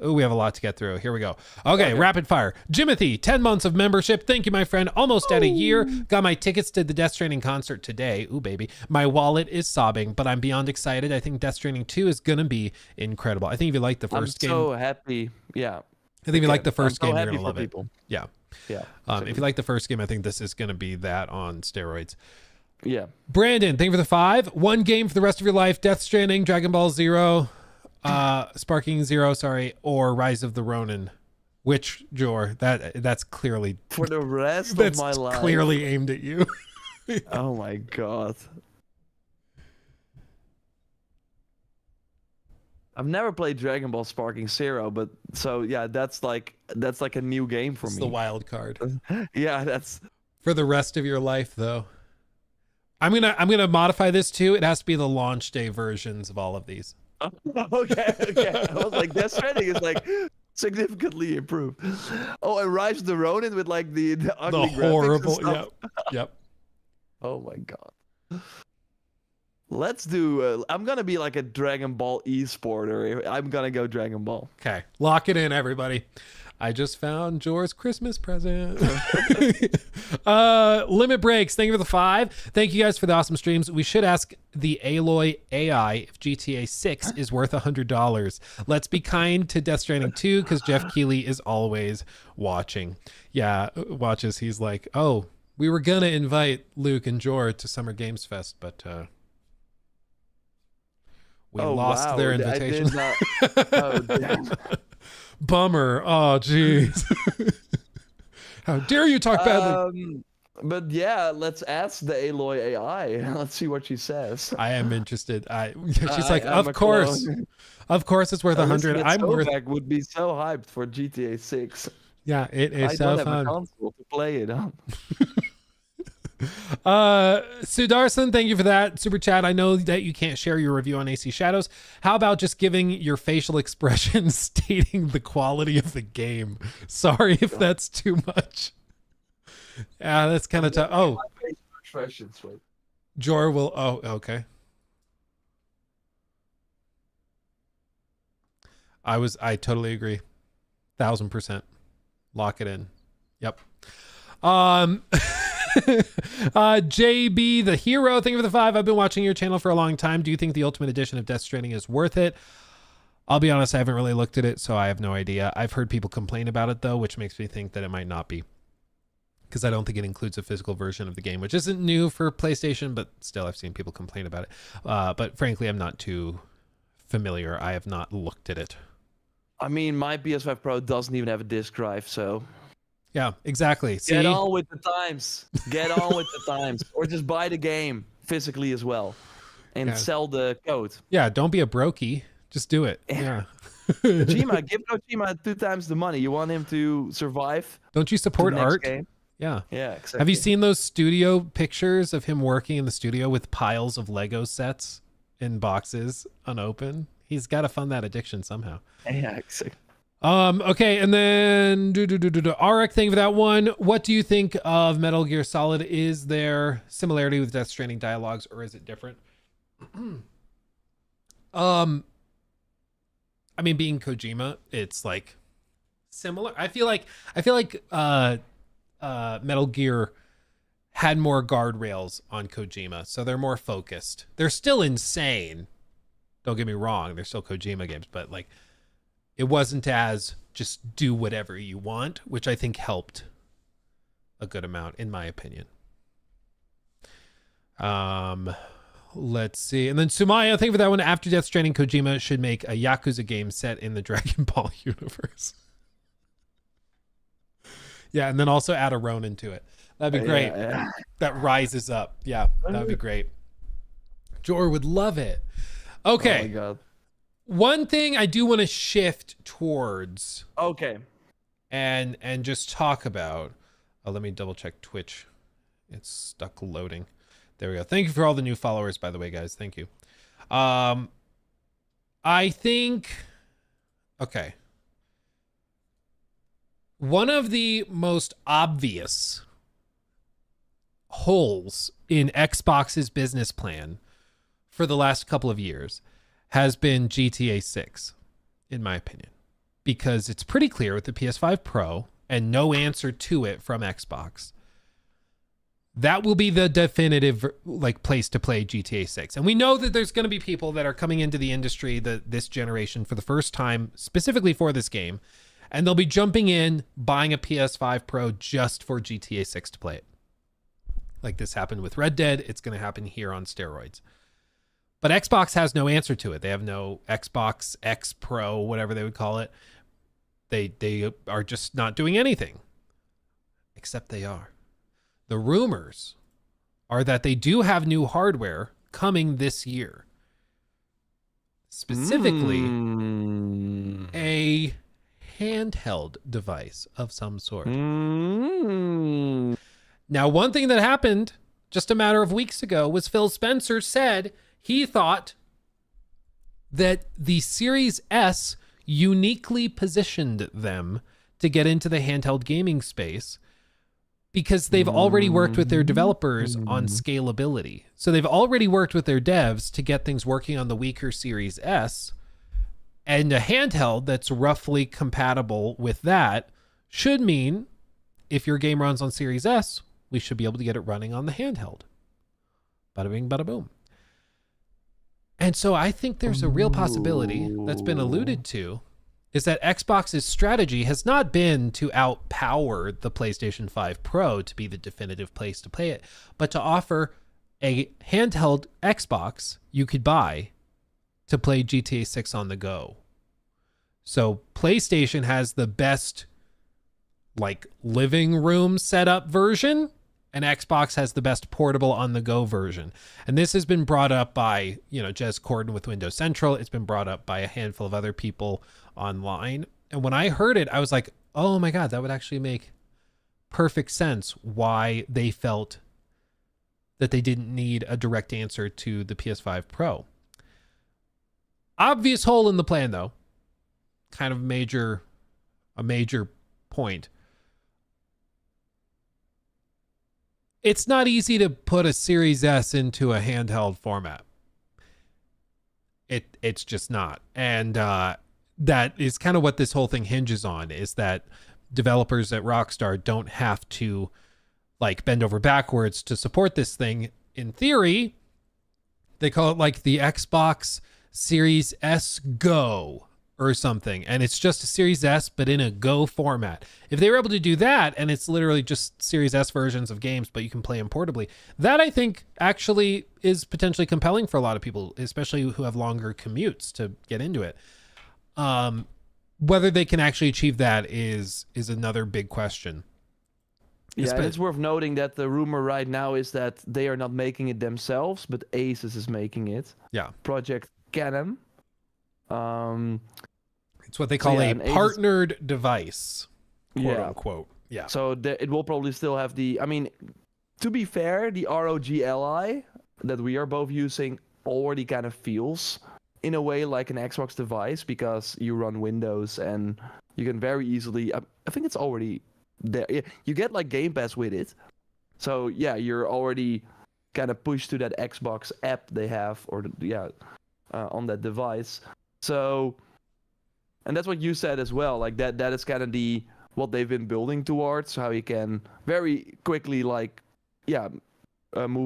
Oh, we have a lot to get through. Here we go. Okay, rapid fire. Jimothy, 10 months of membership. Thank you, my friend. Almost at a year. Got my tickets to the Death Stranding concert today. Ooh, baby. My wallet is sobbing, but I'm beyond excited. I think Death Stranding 2 is going to be incredible. I think if you like the first game. I'm so happy. Yeah. I think if you like the first game, you're going to love people. it. Yeah. Yeah. If you like the first game, I think this is going to be that on steroids. Yeah. Brandon, thank you for the 5. 1 game for the rest of your life. Death Stranding, Dragon Ball Zero. Sparking Zero, sorry, or Rise of the Ronin. Which, Jor? That's clearly for the rest of my life. Clearly aimed at you. Oh my god. I've never played Dragon Ball Sparking Zero, but so yeah, that's like a new game for me. The wild card. Yeah, that's for the rest of your life though. I'm gonna modify this too. It has to be the launch day versions of all of these. Okay. I was like, Death Stranding is like significantly improved. Oh, and Rise of the Ronin with like the ugly graphics horrible. and stuff. Yep. Oh my god. Let's do. I'm gonna be like a Dragon Ball esporter. I'm gonna go Dragon Ball. Okay, lock it in, everybody. I just found Jor's Christmas present. Limit Breaks, thank you for the 5. Thank you guys for the awesome streams. We should ask the Aloy AI if GTA 6 is worth $100. Let's be kind to Death Stranding 2 because Jeff Keighley is always watching. Yeah, watches. He's like, oh, we were gonna invite Luke and Jor to Summer Games Fest, but we lost their invitation. Oh, damn. Bummer. Oh, jeez. How dare you talk badly? But yeah, let's ask the Aloy AI. Let's see what she says. I am interested. She's like, of course. Of course it's worth 100. I'm worth. Would be so hyped for GTA 6. Yeah, it is I so don't fun. have a console to play it on. Sudarson, thank you for that super chat. I know that you can't share your review on AC Shadows. How about just giving your facial expressions stating the quality of the game? Sorry if that's too much. Yeah, that's kind of tough. Oh, Jor will. Oh, okay. I totally agree. 1000%. Lock it in. Yep. JB the Hero, thank you for the 5. I've been watching your channel for a long time. Do you think the Ultimate Edition of Death Stranding is worth it? I'll be honest, I haven't really looked at it, so I have no idea. I've heard people complain about it though, which makes me think that it might not be, because I don't think it includes a physical version of the game, which isn't new for PlayStation, but still I've seen people complain about it. But frankly, I'm not too familiar. I have not looked at it. I mean, my PS5 Pro doesn't even have a disc drive, so yeah, exactly. See? Get on with the times. Get on with the times. Or just buy the game physically as well and sell the code. Yeah, don't be a brokey. Just do it. Yeah. Kojima, give Kojima 2 times the money. You want him to survive? Don't you support art? Game? Yeah. Yeah, exactly. Have you seen those studio pictures of him working in the studio with piles of Lego sets in boxes unopened? He's got to fund that addiction somehow. Yeah, exactly. Okay, and then Arik, thank you for that one. What do you think of Metal Gear Solid? Is there similarity with Death Stranding dialogues, or is it different? I mean, being Kojima, it's like similar. I feel like Metal Gear had more guardrails on Kojima, so they're more focused. They're still insane, Don't get me wrong, they're still Kojima games, but like it wasn't as just do whatever you want, which I think helped a good amount, in my opinion. Let's see. And then Sumaya, thank you for that one. After Death Stranding, Kojima should make a Yakuza game set in the Dragon Ball universe. Yeah, and then also add a Ronin to it. That'd be great. Yeah. That rises up. Yeah, that'd be great. Jor would love it. Okay. Oh my God. One thing I do want to shift towards. Okay. And just talk about. Oh, let me double check Twitch. It's stuck loading. There we go. Thank you for all the new followers, by the way, guys. Thank you. I think. Okay. One of the most obvious holes in Xbox's business plan for the last couple of years has been GTA 6, in my opinion, because it's pretty clear with the PS5 Pro and no answer to it from Xbox. That will be the definitive like place to play GTA 6. And we know that there's going to be people that are coming into the industry this generation for the first time, specifically for this game, and they'll be jumping in, buying a PS5 Pro just for GTA 6 to play it. Like this happened with Red Dead, it's going to happen here on steroids. But Xbox has no answer to it. They have no Xbox X Pro, whatever they would call it. They are just not doing anything. Except they are. The rumors are that they do have new hardware coming this year. Specifically, a handheld device of some sort. Now, one thing that happened just a matter of weeks ago was Phil Spencer said he thought that the Series S uniquely positioned them to get into the handheld gaming space because they've already worked with their developers on scalability. So they've already worked with their devs to get things working on the weaker Series S, and a handheld that's roughly compatible with that should mean if your game runs on Series S, we should be able to get it running on the handheld. Bada bing, bada boom. And so I think there's a real possibility that's been alluded to is that Xbox's strategy has not been to outpower the PlayStation 5 Pro to be the definitive place to play it, but to offer a handheld Xbox you could buy to play GTA 6 on the go. So PlayStation has the best like living room setup version, and Xbox has the best portable on the go version. And this has been brought up by, Jez Corden with Windows Central. It's been brought up by a handful of other people online. And when I heard it, I was like, oh my God, that would actually make perfect sense why they felt that they didn't need a direct answer to the PS5 Pro. Obvious hole in the plan though. Kind of a major point. It's not easy to put a Series S into a handheld format. It's just not. And that is kind of what this whole thing hinges on, is that developers at Rockstar don't have to like bend over backwards to support this thing. In theory, they call it like the Xbox Series S Go or something, and it's just a Series S but in a Go format. If they were able to do that, and it's literally just Series S versions of games but you can play them portably, that I think actually is potentially compelling for a lot of people, especially who have longer commutes to get into it. Whether they can actually achieve that is another big question. Yeah, and it's worth noting that the rumor right now is that they are not making it themselves, but Asus is making it. Yeah. Project Canem. It's what they call a partnered device, quote unquote. Yeah. So it will probably still have the. I mean, to be fair, the ROG Ally that we are both using already kind of feels in a way like an Xbox device, because you run Windows and you can very easily. I think it's already there. You get like Game Pass with it, so yeah, you're already kind of pushed to that Xbox app they have, or on that device. So, and that's what you said as well. Like that is kind of what they've been building towards. How you can very quickly move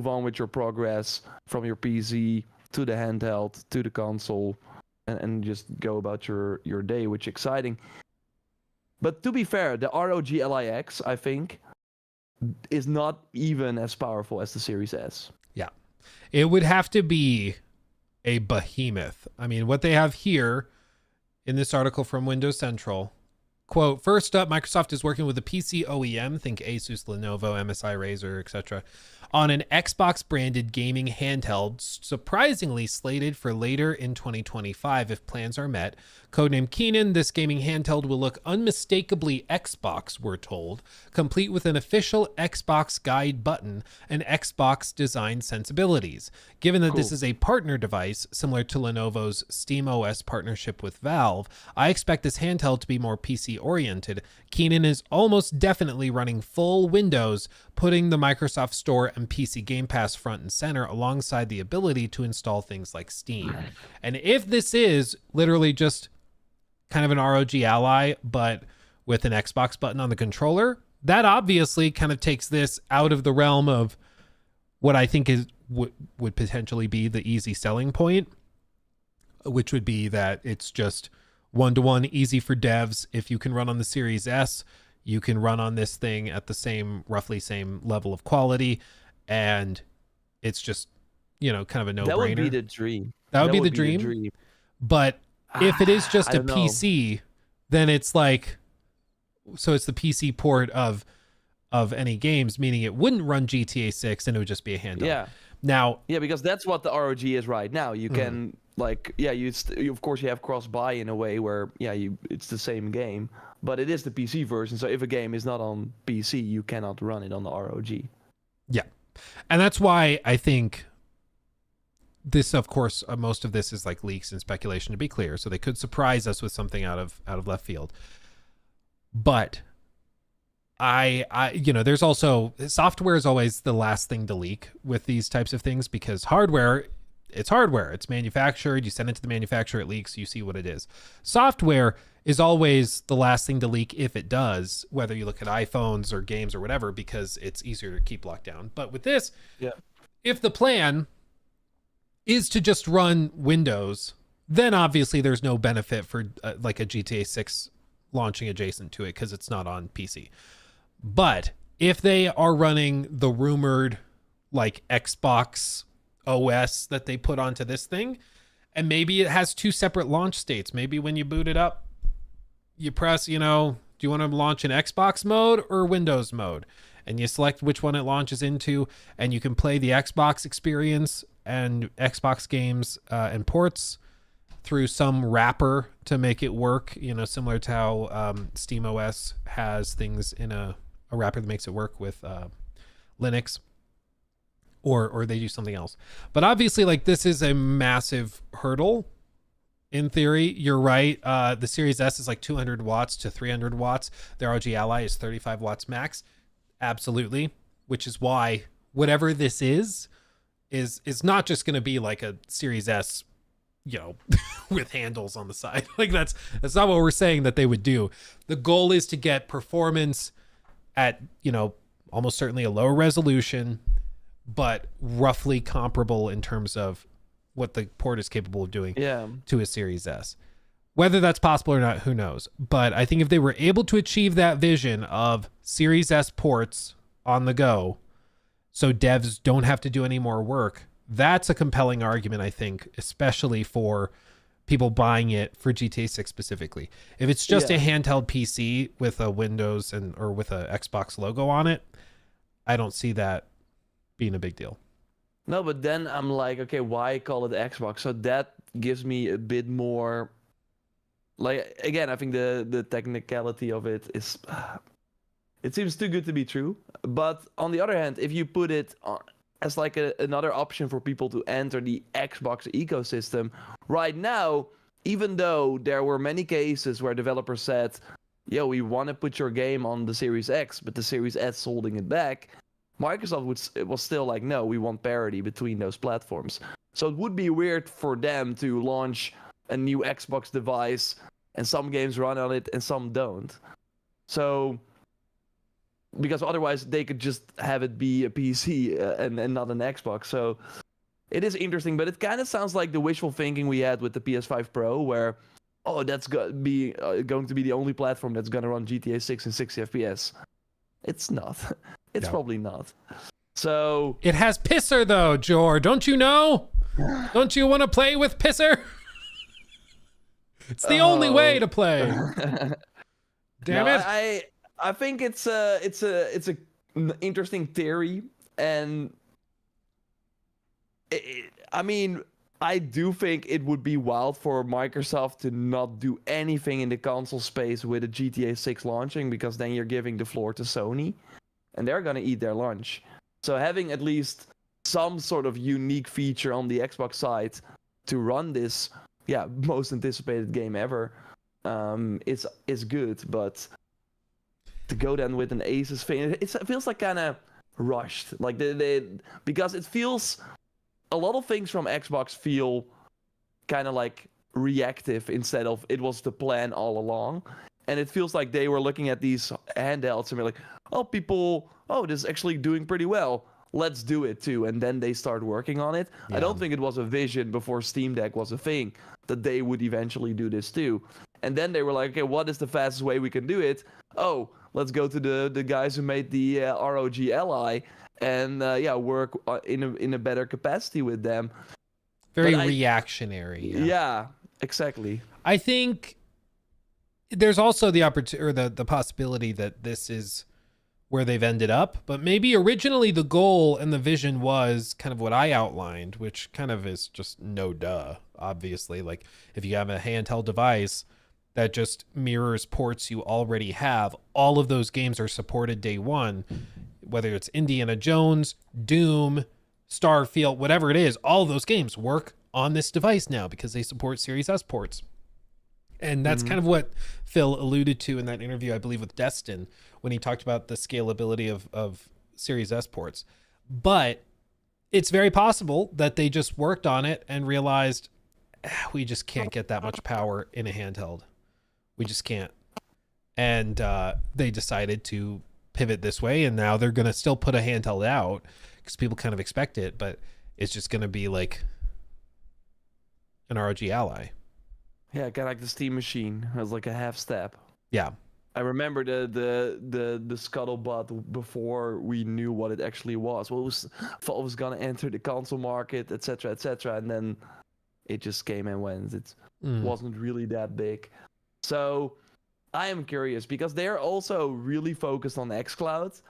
on with your progress from your PC to the handheld, to the console, and just go about your day, which is exciting. But to be fair, the ROG LIX, I think, is not even as powerful as the Series S. Yeah. It would have to be a behemoth. I mean, what they have here in this article from Windows Central, quote, first up, Microsoft is working with a PC OEM, think Asus, Lenovo, MSI, Razer, etc., on an Xbox branded gaming handheld, surprisingly slated for later in 2025 if plans are met. Codenamed Keenan, this gaming handheld will look unmistakably Xbox, we're told, complete with an official Xbox guide button and Xbox design sensibilities. Given that this is a partner device, similar to Lenovo's SteamOS partnership with Valve, I expect this handheld to be more PC-oriented. Keenan is almost definitely running full Windows, putting the Microsoft Store and PC Game Pass front and center alongside the ability to install things like Steam. And if this is literally just kind of an ROG Ally, but with an Xbox button on the controller, that obviously kind of takes this out of the realm of what I think is would potentially be the easy selling point, which would be that it's just one-to-one, easy for devs. If you can run on the Series S, you can run on this thing at the roughly same level of quality, and it's just, kind of a no-brainer. That would be the dream. That would be the dream. But if it is just a PC, then it's like, so it's the PC port of any games, meaning it wouldn't run GTA 6 and it would just be a handheld. Yeah. Now, because that's what the ROG is right now. You can you of course you have cross-buy in a way where it's the same game, but it is the PC version. So if a game is not on PC, you cannot run it on the ROG. Yeah, and that's why I think this, of course, most of this is like leaks and speculation, to be clear. So they could surprise us with something out of left field. But I there's also, software is always the last thing to leak with these types of things, because hardware, it's manufactured, you send it to the manufacturer, it leaks, you see what it is. Software is always the last thing to leak if it does, whether you look at iPhones or games or whatever, because it's easier to keep locked down. But with this, if the plan is to just run Windows, then obviously there's no benefit for like a GTA 6 launching adjacent to it, because it's not on PC. But if they are running the rumored like Xbox OS that they put onto this thing, and maybe it has two separate launch states, maybe when you boot it up, you press, do you want to launch in Xbox mode or Windows mode? And you select which one it launches into, and you can play the Xbox experience and Xbox games and ports through some wrapper to make it work, similar to how SteamOS has things in a wrapper that makes it work with Linux, or they do something else. But obviously, like, this is a massive hurdle. In theory, you're right. The Series S is like 200 watts to 300 watts. The ROG Ally is 35 watts max. Absolutely. Which is why whatever this is not just going to be like a Series S, with handles on the side. Like, that's not what we're saying that they would do. The goal is to get performance at, almost certainly a lower resolution, but roughly comparable in terms of what the port is capable of doing to a Series S. Whether that's possible or not, who knows? But I think if they were able to achieve that vision of Series S ports on the go, so devs don't have to do any more work, that's a compelling argument, I think, especially for people buying it for GTA 6 specifically. If it's just a handheld PC with a Windows or with a Xbox logo on it, I don't see that being a big deal. No, but then I'm like, okay, why call it Xbox? So that gives me a bit more, like, again, I think the technicality of it is, it seems too good to be true. But on the other hand, if you put it on as like another option for people to enter the Xbox ecosystem, right now, even though there were many cases where developers said, we want to put your game on the Series X, but the Series S holding it back, Microsoft was still like, no, we want parity between those platforms. So it would be weird for them to launch a new Xbox device and some games run on it and some don't. So, because otherwise they could just have it be a PC and not an Xbox. So it is interesting, but it kind of sounds like the wishful thinking we had with the PS5 Pro, where that's going to be the only platform that's going to run GTA 6 in 60 FPS. It's not. It's probably not. So it has Pisser though, Jor. Don't you know? Don't you want to play with Pisser? It's the only way to play. Damn it! I think it's an interesting theory, and I mean, I do think it would be wild for Microsoft to not do anything in the console space with a GTA 6 launching, because then you're giving the floor to Sony, and they're gonna eat their lunch. So having at least some sort of unique feature on the Xbox side to run this, most anticipated game ever, is good. But to go then with an Asus thing, it feels like kind of rushed. Like because it feels, a lot of things from Xbox feel kind of like reactive instead of it was the plan all along. And it feels like they were looking at these handhelds and were like, this is actually doing pretty well. Let's do it too. And then they start working on it. Yeah. I don't think it was a vision before Steam Deck was a thing that they would eventually do this too. And then they were like, okay, what is the fastest way we can do it? Oh, let's go to the guys who made the ROG Ally and work in a better capacity with them. Very reactionary. Yeah, exactly. I think there's also the opportunity, or the possibility that this is where they've ended up, but maybe originally the goal and the vision was kind of what I outlined, which kind of is just no duh, obviously. Like if you have a handheld device that just mirrors ports you already have, all of those games are supported day one, whether it's Indiana Jones, Doom, Starfield, whatever it is, all of those games work on this device now because they support Series S ports. And that's kind of what Phil alluded to in that interview, I believe, with Destin, when he talked about the scalability of Series S ports. But it's very possible that they just worked on it and realized we just can't get that much power in a handheld. We just can't. And they decided to pivot this way, and now they're going to still put a handheld out because people kind of expect it, but it's just going to be like an ROG Ally. Yeah, kind of like the Steam Machine. It was like a half step. Yeah. I remember the scuttlebutt before we knew what it actually was. Well, thought it was gonna enter the console market, etc., etc., and then it just came and went. It wasn't really that big. So I am curious because they're also really focused on xCloud,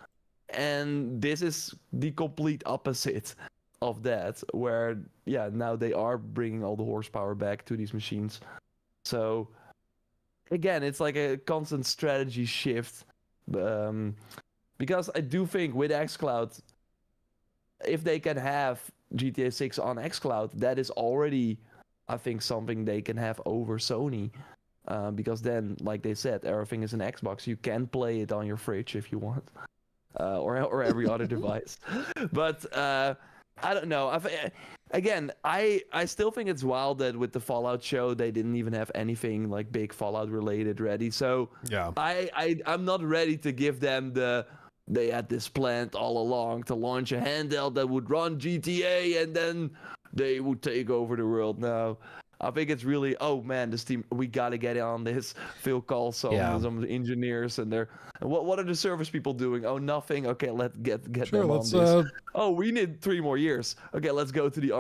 and this is the complete opposite of that. Where now they are bringing all the horsepower back to these machines. So again, it's like a constant strategy shift, because I do think with xCloud, if they can have GTA 6 on xCloud, that is already, I think, something they can have over Sony, because then, like they said, everything is an Xbox. You can play it on your fridge if you want, or every other device. But I don't know. Again, I still think it's wild that with the Fallout show they didn't even have anything like big Fallout related ready. So yeah, I'm not ready to give them they had this planned all along to launch a handheld that would run GTA and then they would take over the world. No, I think it's really, oh man, this team, we got to get on this. Phil calls some of the engineers and what are the service people doing? Oh, nothing. Okay, let's get them on this. Oh, we need 3 more years. Okay, let's go to the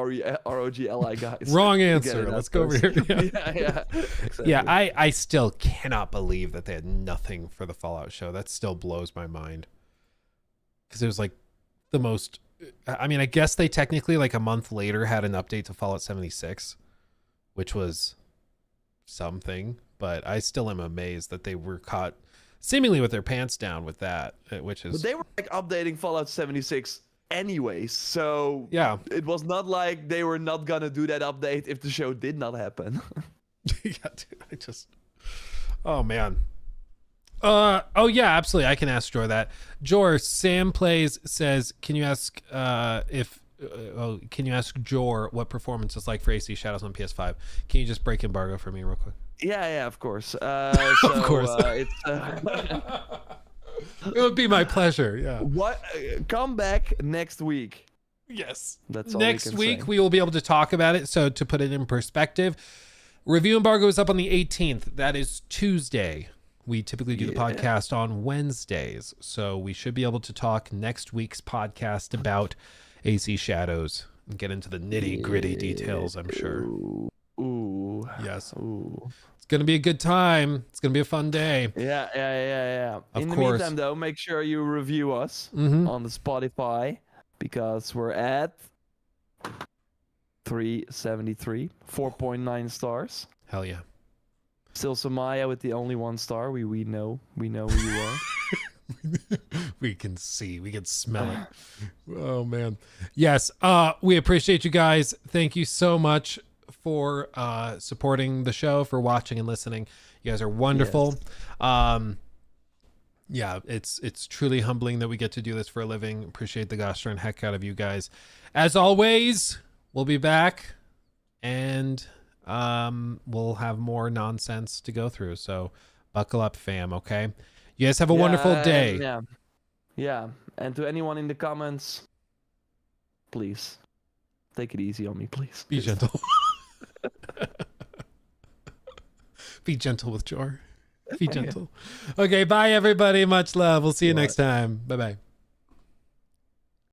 ROG Ally guys. Wrong answer. Let's go over here. Yeah. Exactly. Yeah, I still cannot believe that they had nothing for the Fallout show. That still blows my mind. Because it was like the most, I mean, I guess they technically like a month later had an update to Fallout 76, which was something, but I still am amazed that they were caught seemingly with their pants down with that, which is... But they were like updating Fallout 76 anyways, so yeah, it was not like they were not gonna do that update if the show did not happen. Yeah, dude, oh man. Oh yeah, absolutely. I can ask Jor that. Jor, Sam Plays says, can you ask Jor what performance is like for AC Shadows on PS5? Can you just break embargo for me real quick? Yeah, of course. Of course. It's it would be my pleasure. Yeah. Come back next week Yes. That's all Next we can week say. we will be able to talk about it. So to put it in perspective, review embargo is up on the 18th. That is Tuesday. We typically do the podcast on Wednesdays. So we should be able to talk next week's podcast about AC Shadows and get into the nitty gritty details, I'm sure. Ooh. Yes. Ooh. It's going to be a good time. It's going to be a fun day. Yeah. Of In the course. meantime, though, make sure you review us Mm-hmm. on the Spotify because we're at 373, 4.9 stars. Hell yeah. Still Samaya with the only 1 star. We know who you are. We can see, we can smell it. Oh man. Yes. We appreciate you guys. Thank you so much for supporting the show, for watching and listening. You guys are wonderful. Yes. Yeah, it's truly humbling that we get to do this for a living. Appreciate the gosh darn heck out of you guys. As always, we'll be back and we'll have more nonsense to go through. So buckle up, fam, okay? You guys have a wonderful day. Yeah. And to anyone in the comments, please take it easy on me, please. Be gentle. Be gentle with Jor. Be gentle. Okay, bye everybody. Much love. We'll see you next time. Bye-bye.